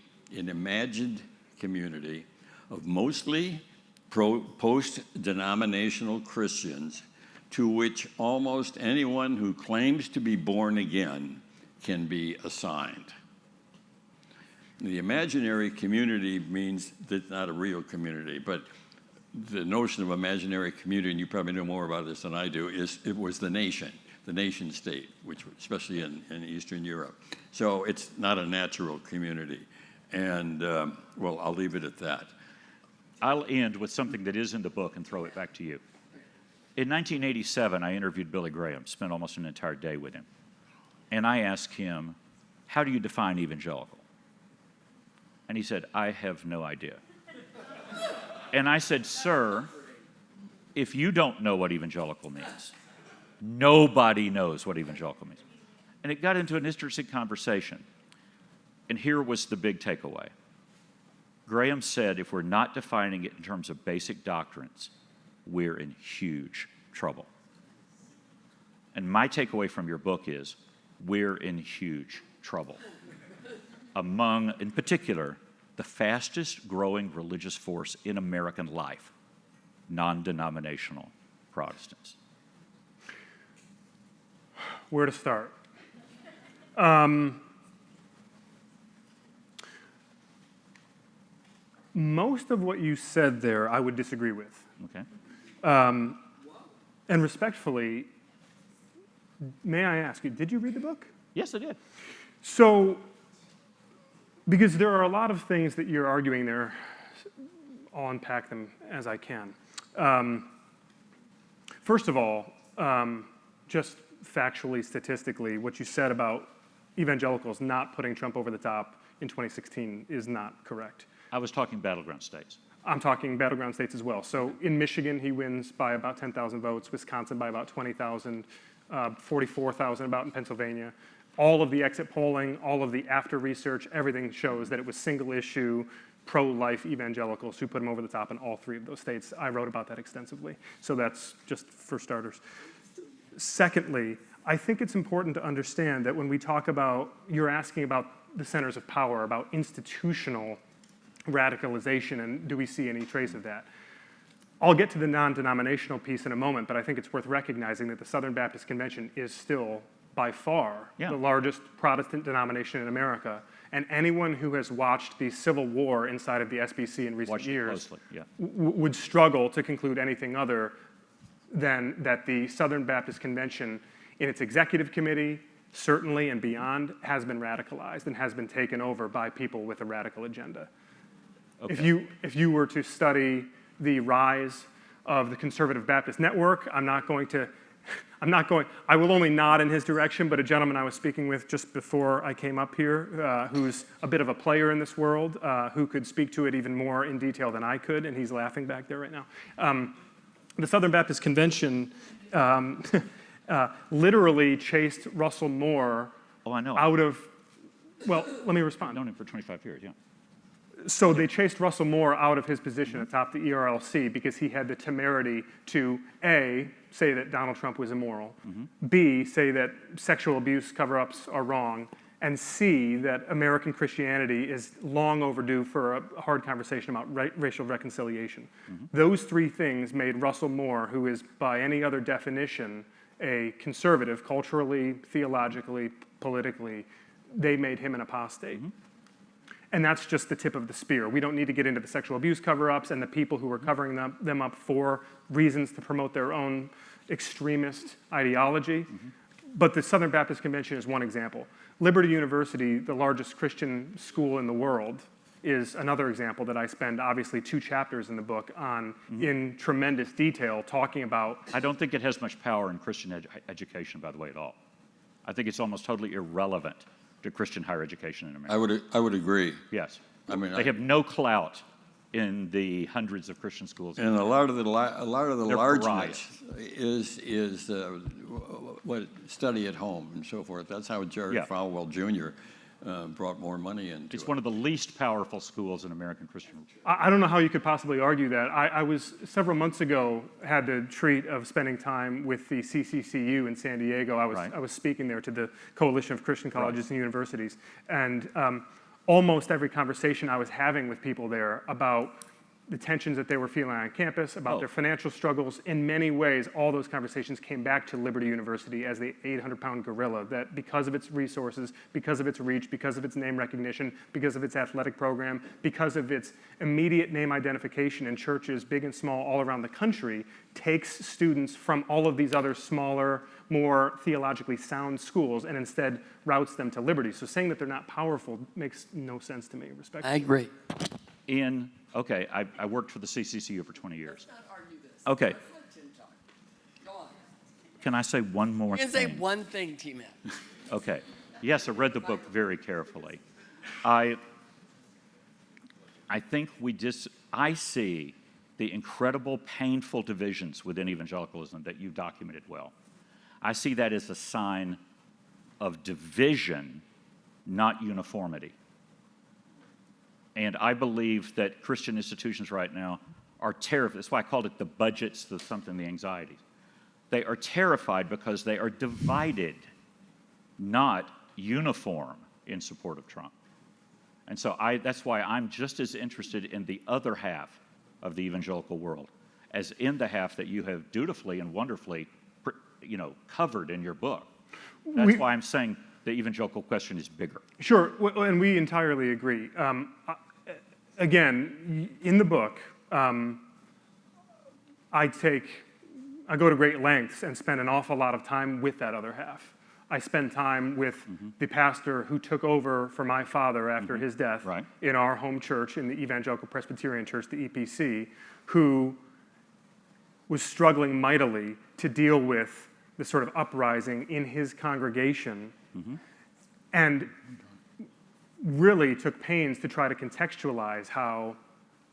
of mostly post-denominational Christians to which almost anyone who claims to be born again can be assigned. The imaginary community means that's not a real community, but the notion of imaginary community, and you probably know more about this than I do, it was the nation state, which especially in Eastern Europe. So it's not a natural community. And, well, I'll leave it at that. I'll end with something that is in the book and throw it back to you. In 1987, I interviewed Billy Graham, spent almost an entire day with him. And I asked him, how do you define evangelical? And he said, I have no idea. And I said, sir, if you don't know what evangelical means, nobody knows what evangelical means. And it got into an interesting conversation. And here was the big takeaway. Graham said, if we're not defining it in terms of basic doctrines, we're in huge trouble. And my takeaway from your book is, we're in huge trouble. Among, in particular, the fastest growing religious force in American life, non-denominational Protestants. Where to start? Most of what you said there, I would disagree with. Okay. And respectfully, may I ask you, did you read the book? Yes, I did. So, because there are a lot of things that you're arguing there, I'll unpack them as I can. First of all, just factually, statistically, what you said about evangelicals not putting Trump over the top in 2016 is not correct. I was talking battleground states. I'm talking battleground states as well. So in Michigan, he wins by about 10,000 votes, Wisconsin by about 20,000, 44,000 about in Pennsylvania. All of the exit polling, all of the after research, everything shows that it was single issue, pro-life evangelicals who put him over the top in all three of those states. I wrote about that extensively. So that's just for starters. Secondly, I think it's important to understand that when we talk about, you're asking about the centers of power, about institutional radicalization, and do we see any trace of that? I'll get to the non-denominational piece in a moment, but I think it's worth recognizing that the Southern Baptist Convention is still, by far, the largest Protestant denomination in America. And anyone who has watched the civil war inside of the SBC in recent years would struggle to conclude anything other than that the Southern Baptist Convention, in its executive committee, certainly and beyond, has been radicalized and has been taken over by people with a radical agenda. Okay. If you were to study the rise of the Conservative Baptist Network, I will only nod in his direction, but a gentleman I was speaking with just before I came up here, who's a bit of a player in this world, who could speak to it even more in detail than I could, and he's laughing back there right now. The Southern Baptist Convention literally chased Russell Moore out of, well, let me respond. I've known him for 25 years, yeah. So they chased Russell Moore out of his position atop the ERLC because he had the temerity to, A, say that Donald Trump was immoral, B, say that sexual abuse cover-ups are wrong, and C, that American Christianity is long overdue for a hard conversation about racial reconciliation. Those three things made Russell Moore, who is by any other definition a conservative, culturally, theologically, politically, they made him an apostate. And that's just the tip of the spear. We don't need to get into the sexual abuse cover-ups and the people who were covering them up for reasons to promote their own extremist ideology. But the Southern Baptist Convention is one example. Liberty University, the largest Christian school in the world, is another example that I spend obviously 2 chapters in the book on in tremendous detail talking about. I don't think it has much power in Christian education, by the way, at all. I think it's almost totally irrelevant to Christian higher education in America. I would agree. Yes. I mean, they have no clout in the hundreds of Christian schools. And a lot of the largeness pariahs. is what study at home and so forth. That's how Jerry Falwell Jr. Brought more money into It's one of the least powerful schools in American Christian. I don't know how you could possibly argue that. I was, several months ago, had the treat of spending time with the CCCU in San Diego. I was speaking there to the Coalition of Christian Colleges and Universities. And almost every conversation I was having with people there about the tensions that they were feeling on campus, about their financial struggles. In many ways, all those conversations came back to Liberty University as the 800-pound gorilla that because of its resources, because of its reach, because of its name recognition, because of its athletic program, because of its immediate name identification in churches, big and small, all around the country, takes students from all of these other smaller, more theologically sound schools and instead routes them to Liberty. So saying that they're not powerful makes no sense to me, respectfully. I agree. Okay, I worked for the CCCU for 20 years. Let's not argue this. Okay. Let's let Tim talk. Go on. Can I say one more You thing? can say one thing, T-Man. Okay. Yes, I read the book very carefully. I think I see the incredible, painful divisions within evangelicalism that you documented well. I see that as a sign of division, not uniformity. And I believe that Christian institutions right now are terrified. That's why I called it the budgets, the anxieties. They are terrified because they are divided, not uniform in support of Trump. And so that's why I'm just as interested in the other half of the evangelical world as in the half that you have dutifully and wonderfully, covered in your book. That's why I'm saying the evangelical question is bigger. Sure, and we entirely agree. Again, in the book, I go to great lengths and spend an awful lot of time with that other half. I spend time with the pastor who took over for my father after his death in our home church, in the Evangelical Presbyterian Church, the EPC, who was struggling mightily to deal with the sort of uprising in his congregation, and really took pains to try to contextualize how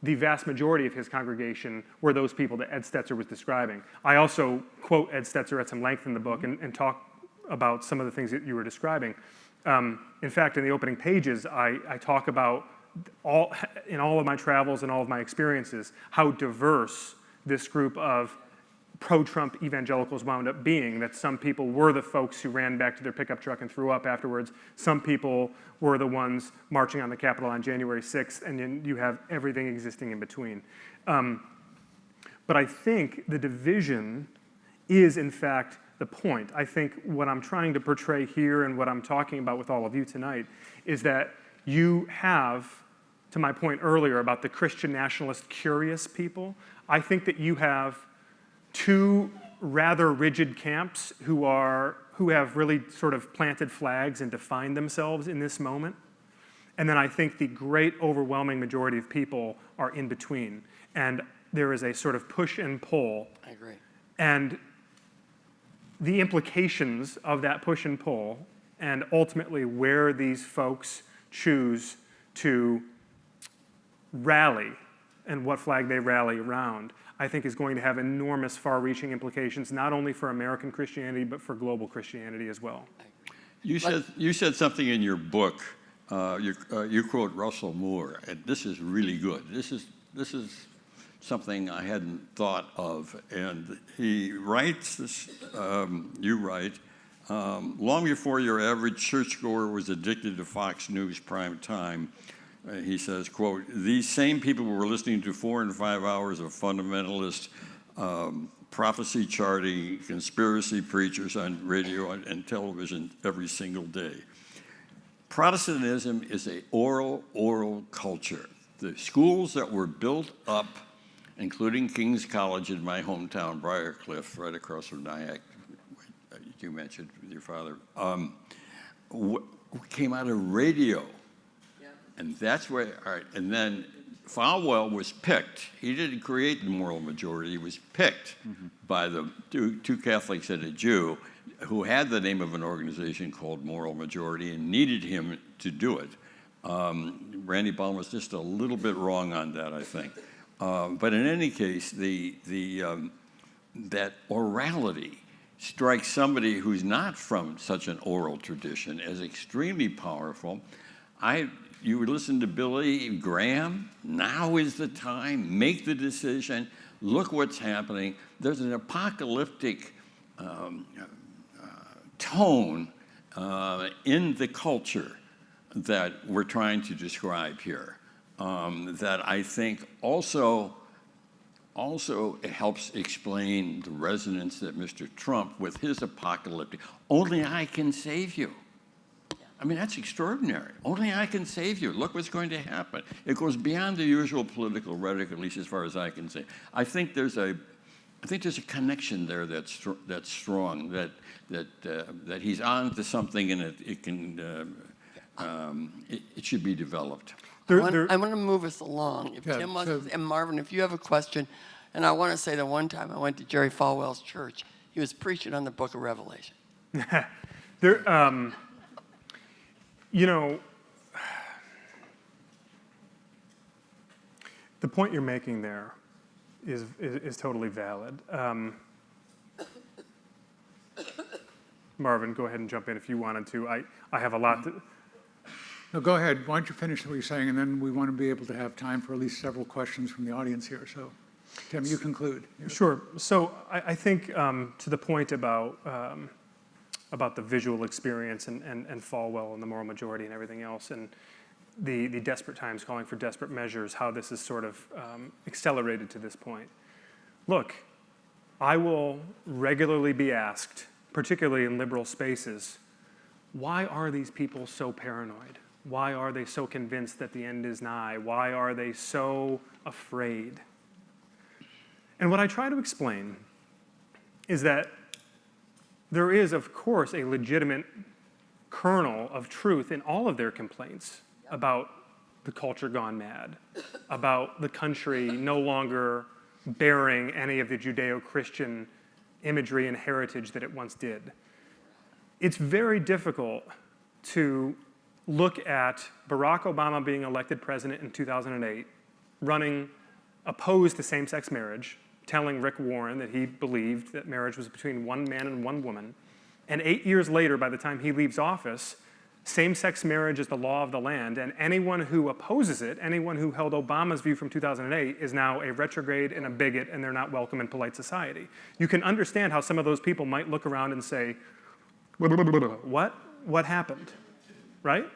the vast majority of his congregation were those people that Ed Stetzer was describing. I also quote Ed Stetzer at some length in the book and talk about some of the things that you were describing. In fact, in the opening pages, I talk about in all of my travels and all of my experiences, how diverse this group of pro-Trump evangelicals wound up being, that some people were the folks who ran back to their pickup truck and threw up afterwards. Some people were the ones marching on the Capitol on January 6th, and then you have everything existing in between. But I think the division is, in fact, the point. I think what I'm trying to portray here and what I'm talking about with all of you tonight is that you have, to my point earlier about the Christian nationalist curious people, I think that you have two rather rigid camps who have really sort of planted flags and defined themselves in this moment. And then I think the great overwhelming majority of people are in between. And there is a sort of push and pull. I agree. And the implications of that push and pull, and ultimately where these folks choose to rally and what flag they rally around, I think is going to have enormous far-reaching implications, not only for American Christianity, but for global Christianity as well. You said something in your book. You quote Russell Moore, and this is really good. This is something I hadn't thought of. And he writes this. You write, long before your average churchgoer was addicted to Fox News prime time. He says, quote, these same people were listening to 4 and 5 hours of fundamentalist prophecy charting, conspiracy preachers on radio and television every single day. Protestantism is an oral culture. The schools that were built up, including King's College in my hometown, Briarcliff, right across from Nyack, you mentioned with your father, came out of radio. And that's where, all right, and then Falwell was picked. He didn't create the moral majority. He was picked by the two Catholics and a Jew who had the name of an organization called Moral Majority and needed him to do it. Randy Baum was just a little bit wrong on that, I think. But in any case, that orality strikes somebody who's not from such an oral tradition as extremely powerful. You listen to Billy Graham, now is the time, make the decision, look what's happening. There's an apocalyptic tone in the culture that we're trying to describe here that I think also helps explain the resonance that Mr. Trump, with his apocalyptic, only I can save you. I mean, that's extraordinary. Only I can save you. Look what's going to happen. It goes beyond the usual political rhetoric, at least as far as I can see. I think there's a connection there that's strong. That he's on to something, and it should be developed. I want to move us along. If Tim wants, and Marvin, if you have a question, and I want to say that one time I went to Jerry Falwell's church. He was preaching on the Book of Revelation. You know, the point you're making there is totally valid. Marvin, go ahead and jump in if you wanted to. I have a lot to... No, go ahead. Why don't you finish what you're saying, and then we want to be able to have time for at least several questions from the audience here. So, Tim, you conclude. Sure. So I think to the point about the visual experience and Falwell and the moral majority and everything else, and the desperate times calling for desperate measures, how this is sort of accelerated to this point. Look, I will regularly be asked, particularly in liberal spaces, why are these people so paranoid? Why are they so convinced that the end is nigh? Why are they so afraid? And what I try to explain is that there is, of course, a legitimate kernel of truth in all of their complaints about the culture gone mad, about the country no longer bearing any of the Judeo-Christian imagery and heritage that it once did. It's very difficult to look at Barack Obama being elected president in 2008, running opposed to same-sex marriage, telling Rick Warren that he believed that marriage was between one man and one woman, and 8 years later, by the time he leaves office, same-sex marriage is the law of the land, and anyone who opposes it, anyone who held Obama's view from 2008, is now a retrograde and a bigot, and they're not welcome in polite society. You can understand how some of those people might look around and say, what? What happened? Right?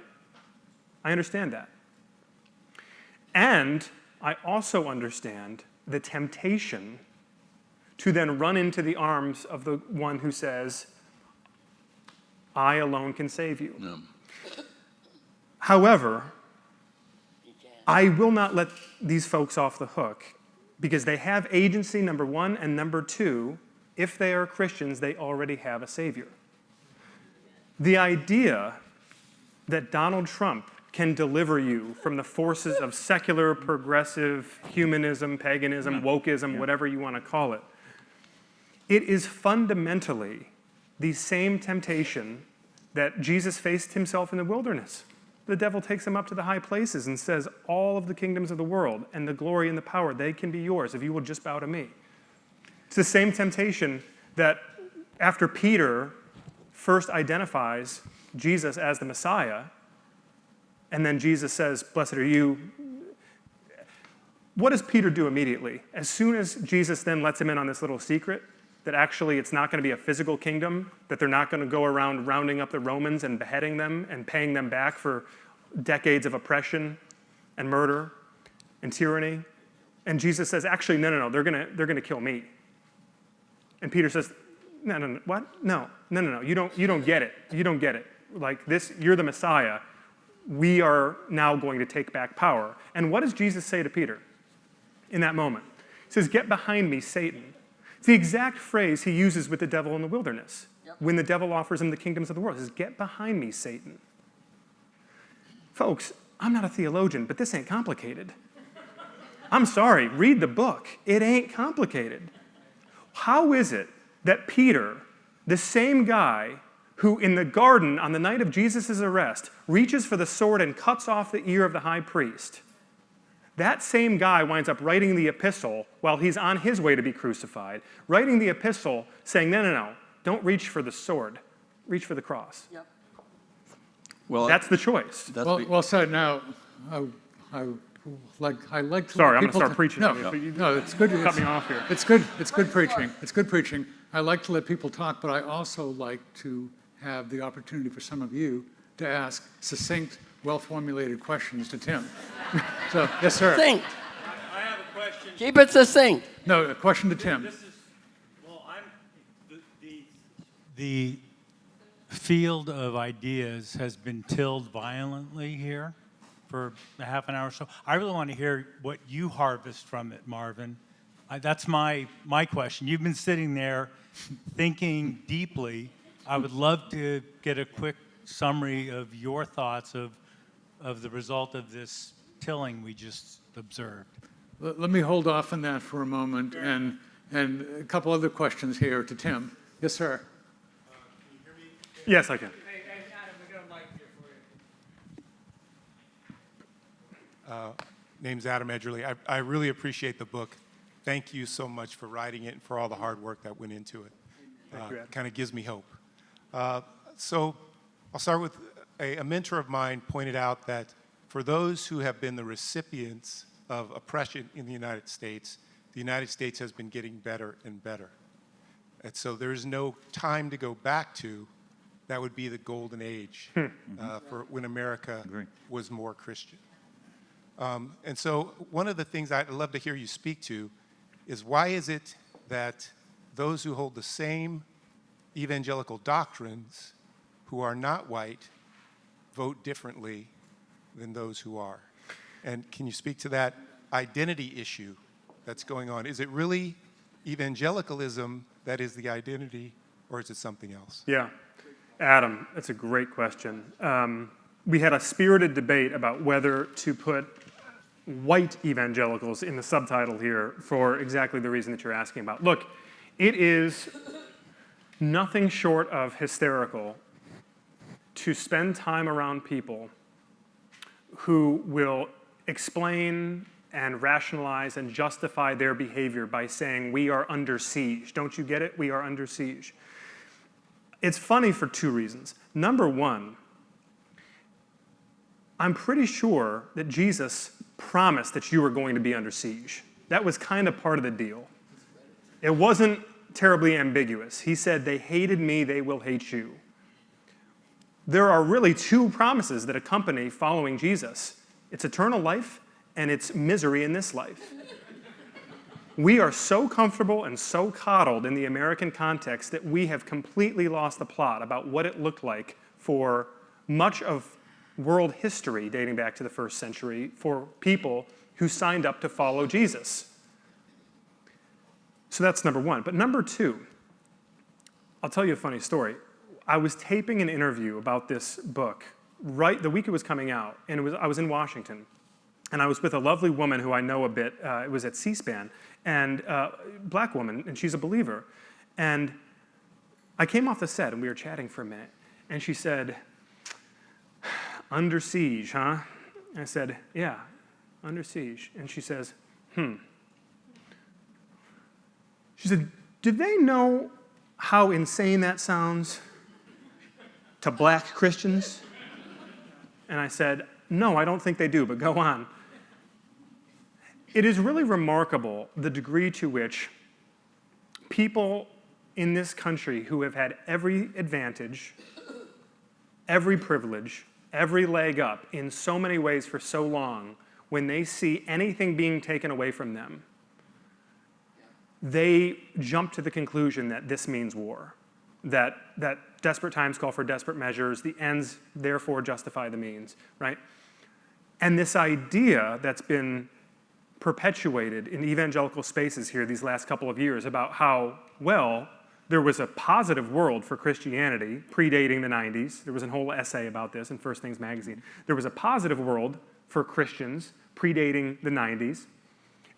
I understand that. And I also understand the temptation to then run into the arms of the one who says, I alone can save you. No. However, I will not let these folks off the hook because they have agency, number one, and number two, if they are Christians, they already have a savior. The idea that Donald Trump can deliver you from the forces of secular, progressive, humanism, paganism, wokeism, whatever you want to call it, it is fundamentally the same temptation that Jesus faced himself in the wilderness. The devil takes him up to the high places and says, all of the kingdoms of the world and the glory and the power, they can be yours if you will just bow to me. It's the same temptation that after Peter first identifies Jesus as the Messiah, and then Jesus says, blessed are you. What does Peter do immediately? As soon as Jesus then lets him in on this little secret, that actually it's not going to be a physical kingdom, that they're not going to go around rounding up the Romans and beheading them and paying them back for decades of oppression and murder and tyranny. And Jesus says, actually, no, they're going to kill me. And Peter says, no, what? No, you don't get it. You don't get it. Like this, you're the Messiah. We are now going to take back power. And what does Jesus say to Peter in that moment? He says, get behind me, Satan. It's the exact phrase he uses with the devil in the wilderness. When the devil offers him the kingdoms of the world. He says, get behind me, Satan. Folks, I'm not a theologian, but this ain't complicated. I'm sorry, read the book. It ain't complicated. How is it that Peter, the same guy who in the garden on the night of Jesus' arrest reaches for the sword and cuts off the ear of the high priest, that same guy winds up writing the epistle while he's on his way to be crucified, writing the epistle saying, no, don't reach for the sword, reach for the cross. Yep. Well, That's the choice. Well said. Now, I like to. Sorry, I'm going to people start preaching. No, it's good. Cut me off here. It's good. It's good preaching. It's good preaching. I like to let people talk, but I also like to have the opportunity for some of you to ask succinct, well-formulated questions to Tim. So, yes, sir. Succinct. I have a question. Keep it succinct. No, a question to Tim. This is, well, the field of ideas has been tilled violently here for a half an hour or so. I really want to hear what you harvest from it, Marvin. That's my question. You've been sitting there thinking deeply. I would love to get a quick summary of your thoughts of the result of this tilling we just observed. Let me hold off on that for a moment, and a couple other questions here to Tim. Yes, sir. Can you hear me? Yes, I can. Hey, Adam, we got a mic here for you. Name's Adam Edgerly. I really appreciate the book. Thank you so much for writing it and for all the hard work that went into it. Thank you, Adam. Kind of gives me hope. So I'll start with a mentor of mine pointed out that for those who have been the recipients of oppression in the United States has been getting better and better. And so there's no time to go back to. That would be the golden age for when America was more Christian. And so one of the things I'd love to hear you speak to is why is it that those who hold the same evangelical doctrines who are not white vote differently than those who are? And can you speak to that identity issue that's going on? Is it really evangelicalism that is the identity, or is it something else? Yeah. Adam, that's a great question. We had a spirited debate about whether to put white evangelicals in the subtitle here for exactly the reason that you're asking about. Look, it is nothing short of hysterical to spend time around people who will explain and rationalize and justify their behavior by saying, we are under siege. Don't you get it? We are under siege. It's funny for two reasons. Number one, I'm pretty sure that Jesus promised that you were going to be under siege. That was kind of part of the deal. It wasn't terribly ambiguous. He said, they hated me, they will hate you. There are really two promises that accompany following Jesus. It's eternal life and it's misery in this life. We are so comfortable and so coddled in the American context that we have completely lost the plot about what it looked like for much of world history dating back to the first century for people who signed up to follow Jesus. So that's number one. But number two, I'll tell you a funny story. I was taping an interview about this book right the week it was coming out, and I was in Washington. And I was with a lovely woman who I know a bit. It was at C-SPAN, and black woman, and she's a believer. And I came off the set, and we were chatting for a minute. And she said, under siege, huh? And I said, yeah, under siege. And she says, She said, do they know how insane that sounds to black Christians? And I said, no, I don't think they do, but go on. It is really remarkable the degree to which people in this country who have had every advantage, every privilege, every leg up in so many ways for so long, when they see anything being taken away from them, they jump to the conclusion that this means war, that desperate times call for desperate measures, the ends therefore justify the means, right? And this idea that's been perpetuated in evangelical spaces here these last couple of years about how, well, there was a positive world for Christianity predating the 90s. There was a whole essay about this in First Things magazine. There was a positive world for Christians predating the 90s.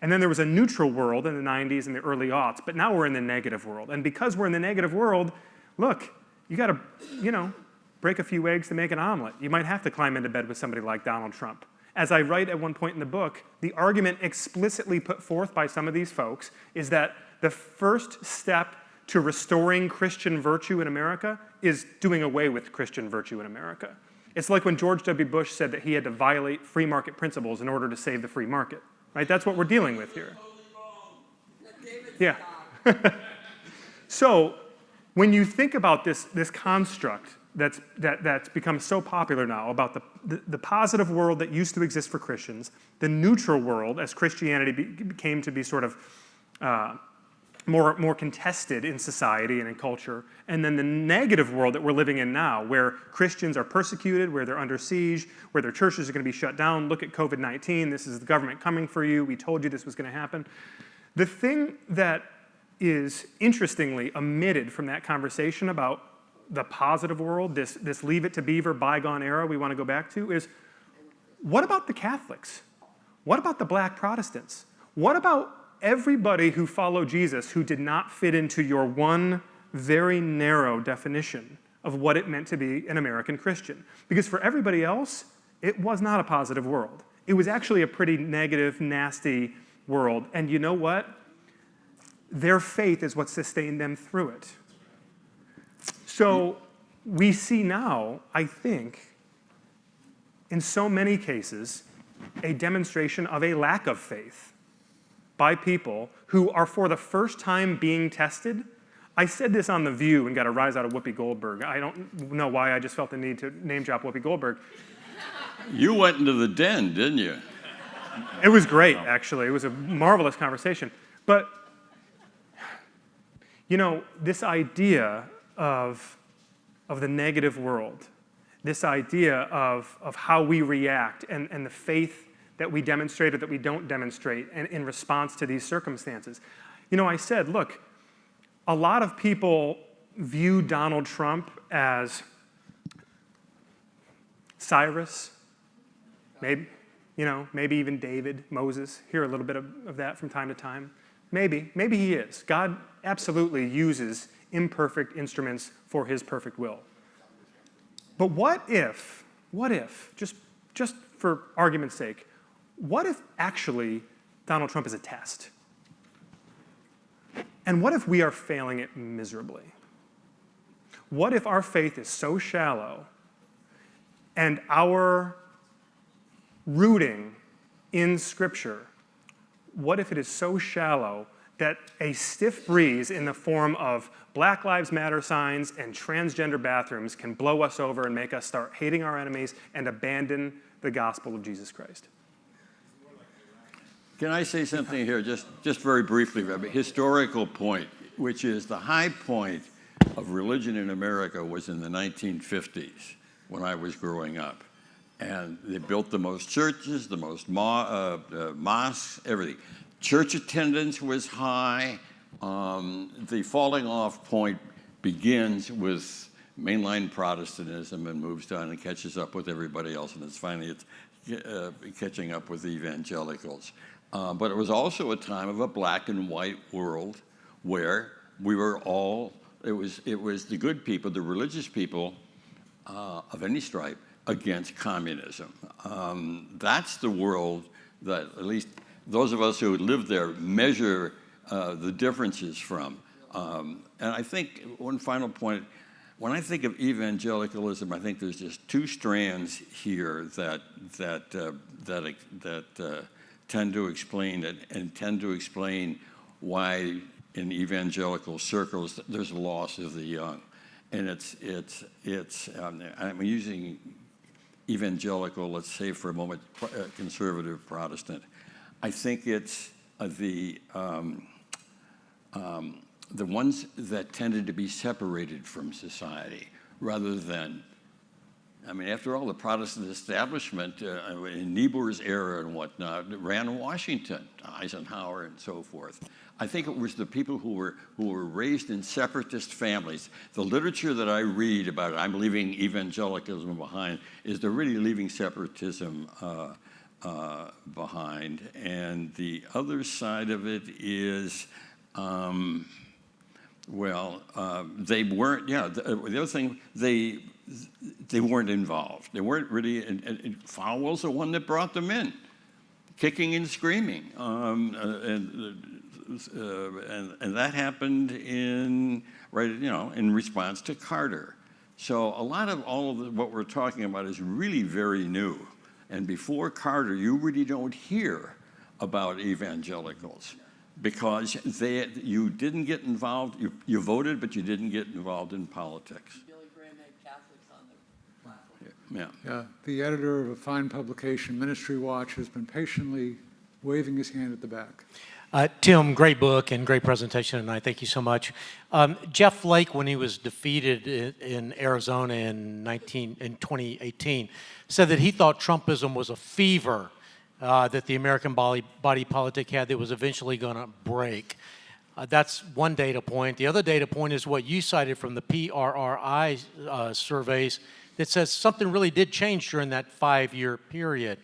And then there was a neutral world in the 90s and the early aughts, but now we're in the negative world. And because we're in the negative world, look, you got to, break a few eggs to make an omelet. You might have to climb into bed with somebody like Donald Trump. As I write at one point in the book, the argument explicitly put forth by some of these folks is that the first step to restoring Christian virtue in America is doing away with Christian virtue in America. It's like when George W. Bush said that he had to violate free market principles in order to save the free market. Right? That's what we're dealing with here. Yeah. So when you think about this construct that's become so popular now about the positive world that used to exist for Christians, the neutral world as Christianity became to be sort of more contested in society and in culture, and then the negative world that we're living in now, where Christians are persecuted, where they're under siege, where their churches are going to be shut down. Look at COVID-19. This is the government coming for you. We told you this was going to happen. The thing that is interestingly omitted from that conversation about the positive world, this leave it to beaver bygone era we want to go back to, is what about the Catholics? What about the black Protestants? What about everybody who followed Jesus who did not fit into your one very narrow definition of what it meant to be an American Christian? Because for everybody else, it was not a positive world. It was actually a pretty negative, nasty world. And you know what? Their faith is what sustained them through it. So we see now, I think, in so many cases, a demonstration of a lack of faith by people who are for the first time being tested. I said this on The View and got a rise out of Whoopi Goldberg. I don't know why, I just felt the need to name drop Whoopi Goldberg. You went into the den, didn't you? It was great, actually. It was a marvelous conversation. But, you know, this idea of the negative world, this idea of how we react and the faith that we demonstrate or that we don't demonstrate and in response to these circumstances. You know, I said, look, a lot of people view Donald Trump as Cyrus, maybe even David, Moses. Hear a little bit of that from time to time. Maybe he is. God absolutely uses imperfect instruments for his perfect will. But what if, just for argument's sake, what if actually Donald Trump is a test? And what if we are failing it miserably? What if our faith is so shallow and our rooting in Scripture, what if it is so shallow that a stiff breeze in the form of Black Lives Matter signs and transgender bathrooms can blow us over and make us start hating our enemies and abandon the gospel of Jesus Christ? Can I say something here, just very briefly, Rabbi? Historical point, which is the high point of religion in America was in the 1950s when I was growing up. And they built the most churches, the most mosques, everything. Church attendance was high. The falling off point begins with mainline Protestantism and moves down and catches up with everybody else, and it's catching up with the evangelicals. But it was also a time of a black and white world where we were all, it was the good people, the religious people of any stripe against communism. That's the world that at least those of us who lived there measure the differences from. And I think one final point, when I think of evangelicalism, I think there's just two strands here that tend to explain it and tend to explain why in evangelical circles there's a loss of the young. And I'm using evangelical, let's say for a moment, conservative Protestant. I think it's the ones that tended to be separated from society rather than, I mean, after all, the Protestant establishment in Niebuhr's era and whatnot ran Washington, Eisenhower and so forth. I think it was the people who were raised in separatist families. The literature that I read about it, I'm leaving evangelicalism behind, is they're really leaving separatism behind. And the other side of it is, they weren't, the other thing, they weren't involved. They weren't really, and Falwell's the one that brought them in, kicking and screaming. And that happened in response to Carter. So a lot of all of what we're talking about is really very new. And before Carter, you really don't hear about evangelicals because you didn't get involved. You voted, but you didn't get involved in politics. Billy Graham had Catholics on the platform. Yeah, the editor of a fine publication, Ministry Watch, has been patiently waving his hand at the back. Tim, great book and great presentation tonight. Thank you so much. Jeff Flake, when he was defeated in Arizona in 2018, said that he thought Trumpism was a fever that the American body politic had that was eventually going to break. That's one data point. The other data point is what you cited from the PRRI surveys that says something really did change during that 5-year period.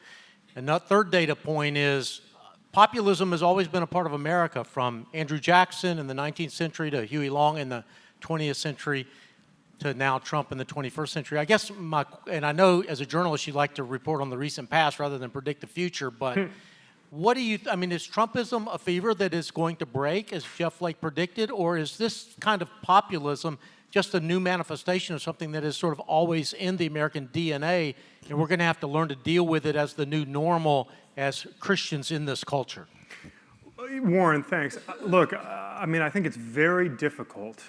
And that third data point is populism has always been a part of America, from Andrew Jackson in the 19th century to Huey Long in the 20th century to now Trump in the 21st century. I guess and I know as a journalist you like to report on the recent past rather than predict the future, but what do you, I mean, is Trumpism a fever that is going to break, as Jeff Flake predicted, or is this kind of populism just a new manifestation of something that is sort of always in the American DNA, and we're going to have to learn to deal with it as the new normal as Christians in this culture? Warren, thanks. Look, I mean, I think it's very difficult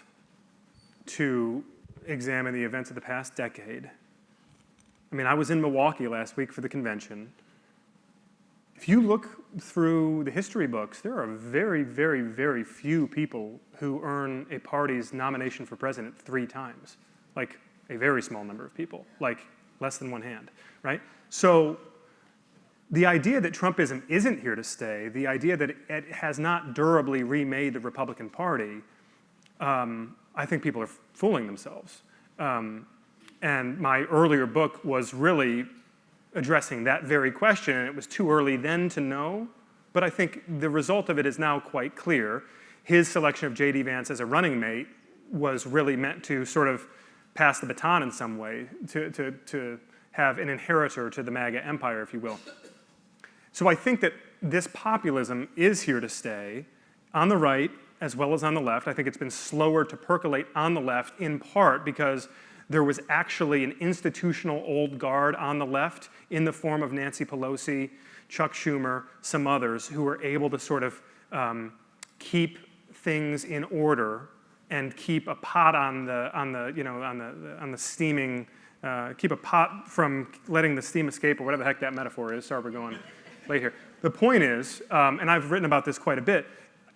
to examine the events of the past decade. I mean, I was in Milwaukee last week for the convention. If you look through the history books, there are very, very, very few people who earn a party's nomination for president 3 times. Like, a very small number of people, like less than one hand, right? So the idea that Trumpism isn't here to stay, the idea that it has not durably remade the Republican Party, I think people are fooling themselves. And my earlier book was really addressing that very question, and it was too early then to know, but I think the result of it is now quite clear. His selection of J.D. Vance as a running mate was really meant to sort of pass the baton in some way, to have an inheritor to the MAGA empire, if you will. So I think that this populism is here to stay on the right as well as on the left. I think it's been slower to percolate on the left, in part because there was actually an institutional old guard on the left in the form of Nancy Pelosi, Chuck Schumer, some others who were able to sort of keep things in order and keep a pot on the steaming, keep a pot from letting the steam escape, or whatever the heck that metaphor is. Sorry, we're going late here. The point is, and I've written about this quite a bit,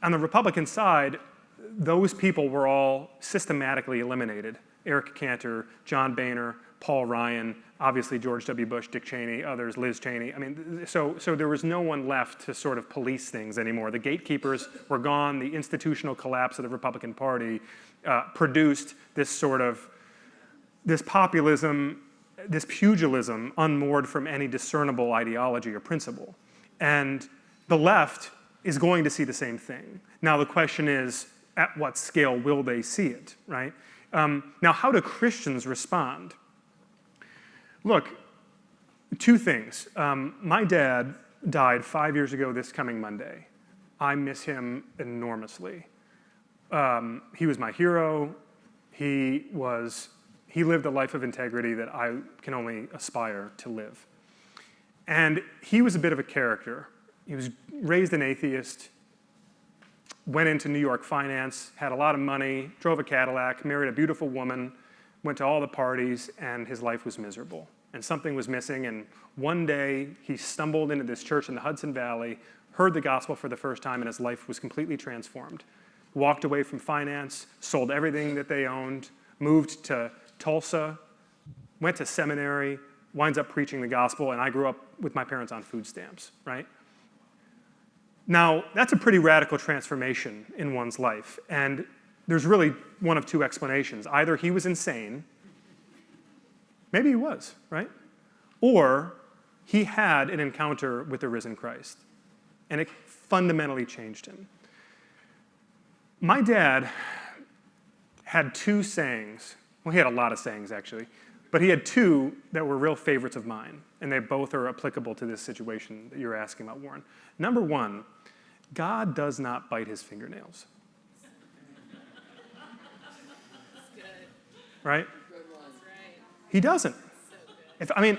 on the Republican side, those people were all systematically eliminated. Eric Cantor, John Boehner, Paul Ryan, obviously George W. Bush, Dick Cheney, others, Liz Cheney. I mean, so there was no one left to sort of police things anymore. The gatekeepers were gone. The institutional collapse of the Republican Party produced this sort of, this populism, this pugilism unmoored from any discernible ideology or principle. And the left is going to see the same thing. Now the question is, at what scale will they see it, right? Now, how do Christians respond? Look, 2 things. My dad died 5 years ago this coming Monday. I miss him enormously. He was my hero. He lived a life of integrity that I can only aspire to live. And he was a bit of a character. He was raised an atheist, went into New York finance, had a lot of money, drove a Cadillac, married a beautiful woman, went to all the parties, and his life was miserable. And something was missing, and one day he stumbled into this church in the Hudson Valley, heard the gospel for the first time, and his life was completely transformed. Walked away from finance, sold everything that they owned, moved to Tulsa, went to seminary, winds up preaching the gospel, and I grew up with my parents on food stamps, right? Now, that's a pretty radical transformation in one's life, and there's really one of 2 explanations. Either he was insane, maybe he was, right? Or he had an encounter with the risen Christ, and it fundamentally changed him. My dad had 2 sayings. Well, he had a lot of sayings, actually, but he had 2 that were real favorites of mine, and they both are applicable to this situation that you're asking about, Warren. Number 1, God does not bite his fingernails. Right? He doesn't.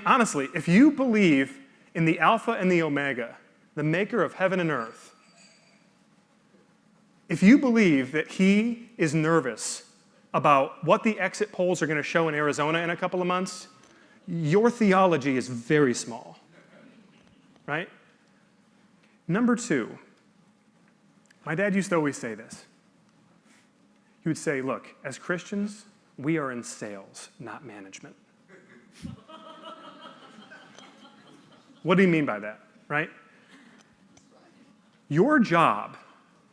Honestly, if you believe in the Alpha and the Omega, the maker of heaven and earth, if you believe that he is nervous about what the exit polls are going to show in Arizona in a couple of months, your theology is very small. Right? Number 2, my dad used to always say this. He would say, look, as Christians, we are in sales, not management. What do you mean by that, right? Your job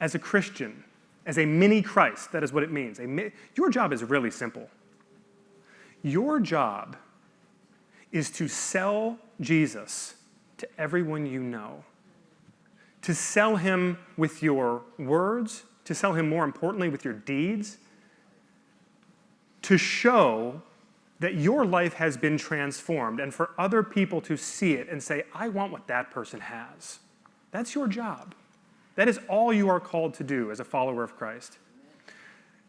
as a Christian, as a mini Christ, that is what it means. Your job is really simple. Your job is to sell Jesus to everyone you know. To sell him with your words, to sell him more importantly with your deeds, to show that your life has been transformed and for other people to see it and say, I want what that person has. That's your job. That is all you are called to do as a follower of Christ.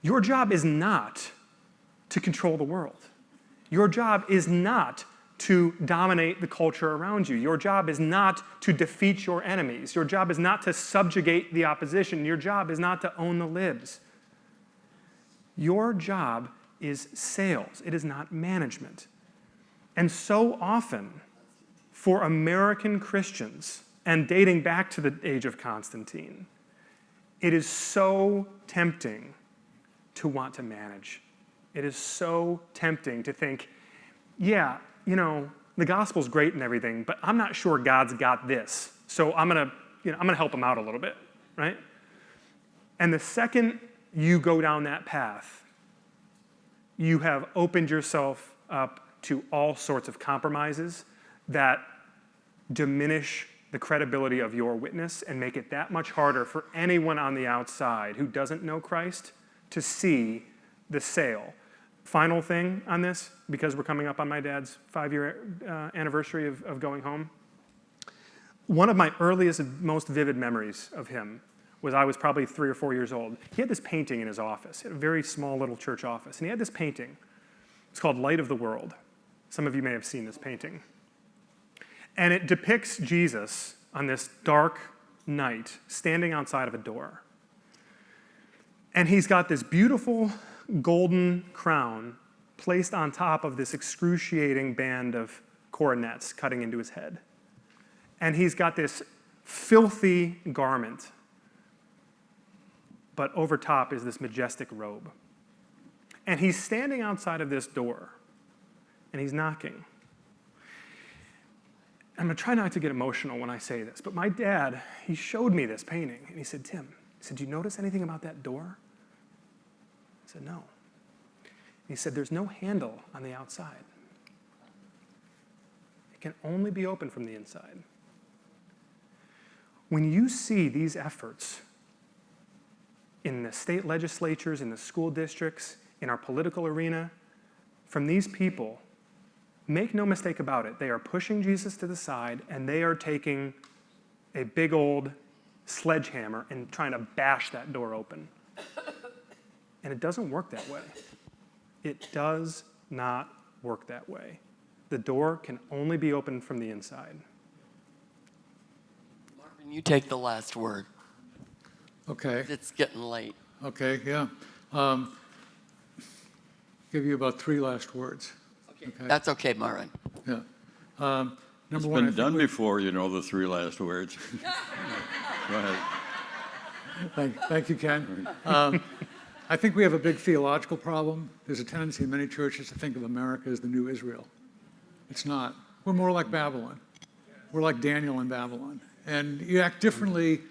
Your job is not to control the world. Your job is not to dominate the culture around you. Your job is not to defeat your enemies. Your job is not to subjugate the opposition. Your job is not to own the libs. Your job is sales. It is not management. And so often, for American Christians, and dating back to the age of Constantine, it is so tempting to want to manage. It is so tempting to think, yeah, the gospel's great and everything, but I'm not sure God's got this. So I'm gonna help him out a little bit, right? And the second you go down that path, you have opened yourself up to all sorts of compromises that diminish the credibility of your witness and make it that much harder for anyone on the outside who doesn't know Christ to see the sale. Final thing on this, because we're coming up on my dad's 5-year anniversary of going home. One of my earliest, most vivid memories of him was I was probably 3 or 4 years old. He had this painting in his office, a very small little church office, and he had this painting. It's called Light of the World. Some of you may have seen this painting. And it depicts Jesus on this dark night standing outside of a door. And he's got this beautiful golden crown placed on top of this excruciating band of coronets cutting into his head. And he's got this filthy garment, but over top is this majestic robe. And he's standing outside of this door, and he's knocking. I'm going to try not to get emotional when I say this, but my dad, he showed me this painting, and he said, Tim, do you notice anything about that door? I said, no. He said, there's no handle on the outside. It can only be opened from the inside. When you see these efforts in the state legislatures, in the school districts, in our political arena, from these people, make no mistake about it, they are pushing Jesus to the side, and they are taking a big old sledgehammer and trying to bash that door open. And it doesn't work that way. It does not work that way. The door can only be opened from the inside. Marvin, you take the last word. Okay. It's getting late. Okay, yeah. Give you about 3 last words. Okay. That's okay, Marvin. Yeah. It's Number one, been done before, the 3 last words. Go ahead. Thank you, Ken. I think we have a big theological problem. There's a tendency in many churches to think of America as the new Israel. It's not. We're more like Babylon. We're like Daniel in Babylon. And you act differently.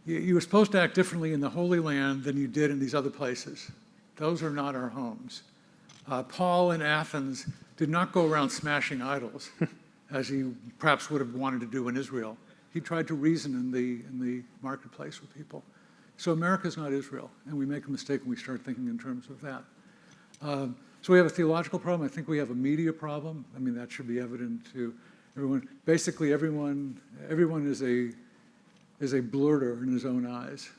You were supposed to act differently in the Holy Land than you did in these other places. Those are not our homes. Paul in Athens did not go around smashing idols, as he perhaps would have wanted to do in Israel. He tried to reason in the marketplace with people. So America's not Israel, and we make a mistake when we start thinking in terms of that. So we have a theological problem. I think we have a media problem. I mean, that should be evident to everyone. Basically, everyone is a blurter in his own eyes.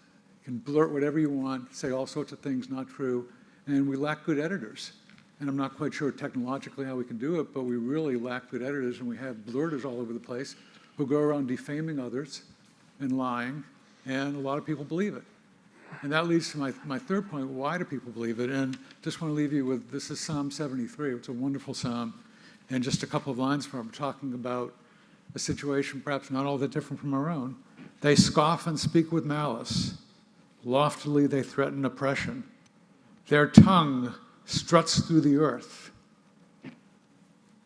You can blurt whatever you want, say all sorts of things not true, and we lack good editors. And I'm not quite sure technologically how we can do it, but we really lack good editors, and we have blurters all over the place who go around defaming others and lying, and a lot of people believe it. And that leads to my third point, why do people believe it? And just want to leave you with, this is Psalm 73. It's a wonderful psalm. And just a couple of lines from it, talking about a situation perhaps not all that different from our own. They scoff and speak with malice. Loftily they threaten oppression. Their tongue struts through the earth.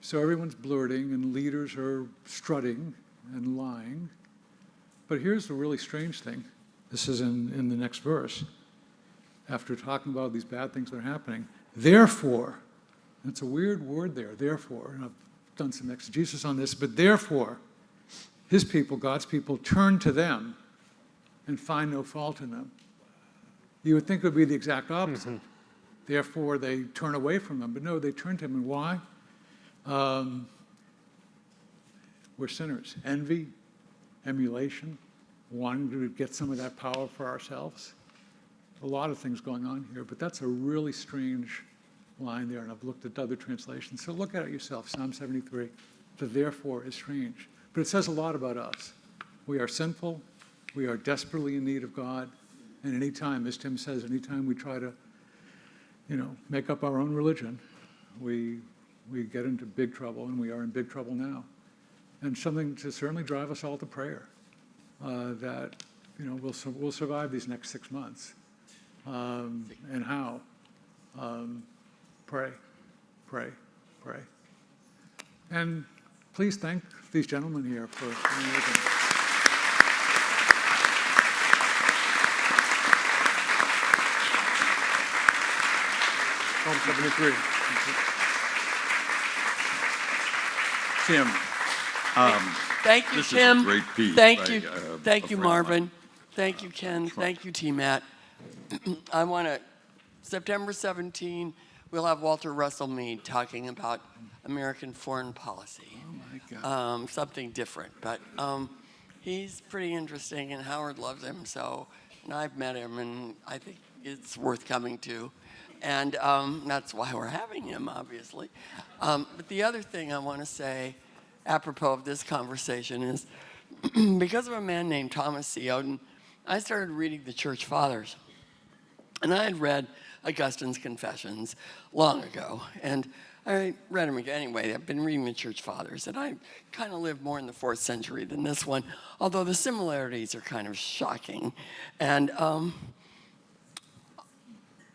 So everyone's blurting and leaders are strutting and lying. But here's the really strange thing. This is in the next verse. After talking about these bad things that are happening, therefore, it's a weird word there, therefore, and I've done some exegesis on this, but therefore, his people, God's people, turn to them and find no fault in them. You would think it would be the exact opposite. Mm-hmm. Therefore, they turn away from them. But no, they turn to him. And why? We're sinners. Envy, emulation, wanting to get some of that power for ourselves. A lot of things going on here, but that's a really strange line there, and I've looked at other translations. So look at it yourself, Psalm 73. The therefore is strange. But it says a lot about us. We are sinful. We are desperately in need of God. And anytime, as Tim says, anytime we try to, make up our own religion, we get into big trouble, and we are in big trouble now. And something to certainly drive us all to prayer, that, we'll survive these next 6 months. And how? Pray, pray, pray. And please thank these gentlemen here for amazing. Psalm 73. Tim, Thank you, this Tim. is a great piece. Thank you. by, Thank a you, friend of Marvin. mine. Thank you, Ken. Thank you, T-Matt. I want to, September 17, we'll have Walter Russell Mead talking about American foreign policy. Oh, my God. Something different. But he's pretty interesting, and Howard loves him. So, and I've met him, and I think it's worth coming to. And that's why we're having him, obviously. But the other thing I want to say, apropos of this conversation, is because of a man named Thomas C. Oden, I started reading the Church Fathers. And I had read Augustine's Confessions long ago. And I read them again anyway. I've been reading the Church Fathers. And I kind of lived more in the 4th century than this one, although the similarities are kind of shocking. And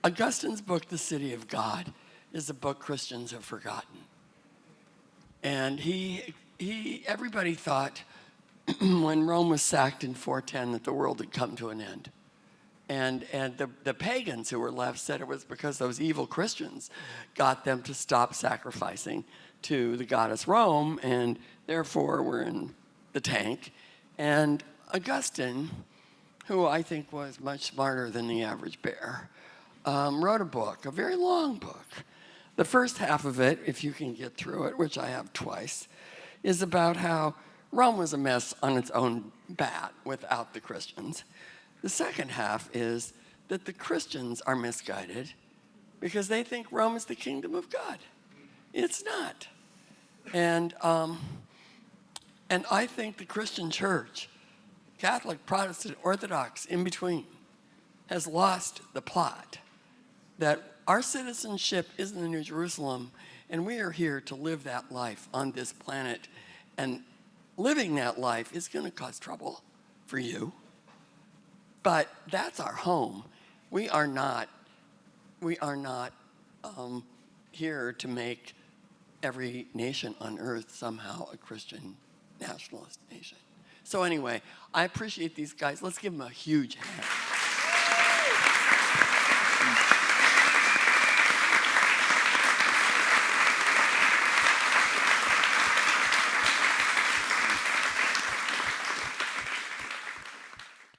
Augustine's book, The City of God, is a book Christians have forgotten. And everybody thought when Rome was sacked in 410 that the world had come to an end. And the pagans who were left said it was because those evil Christians got them to stop sacrificing to the goddess Rome, and therefore were in the tank. And Augustine, who I think was much smarter than the average bear, wrote a book, a very long book. The first half of it, if you can get through it, which I have twice, is about how Rome was a mess on its own bat without the Christians. The second half is that the Christians are misguided because they think Rome is the kingdom of God. It's not. And I think the Christian church, Catholic, Protestant, Orthodox, in between, has lost the plot that our citizenship is in the New Jerusalem, and we are here to live that life on this planet. And living that life is going to cause trouble for you. But that's our home. We are not here to make every nation on earth somehow a Christian nationalist nation. So anyway, I appreciate these guys. Let's give them a huge hand.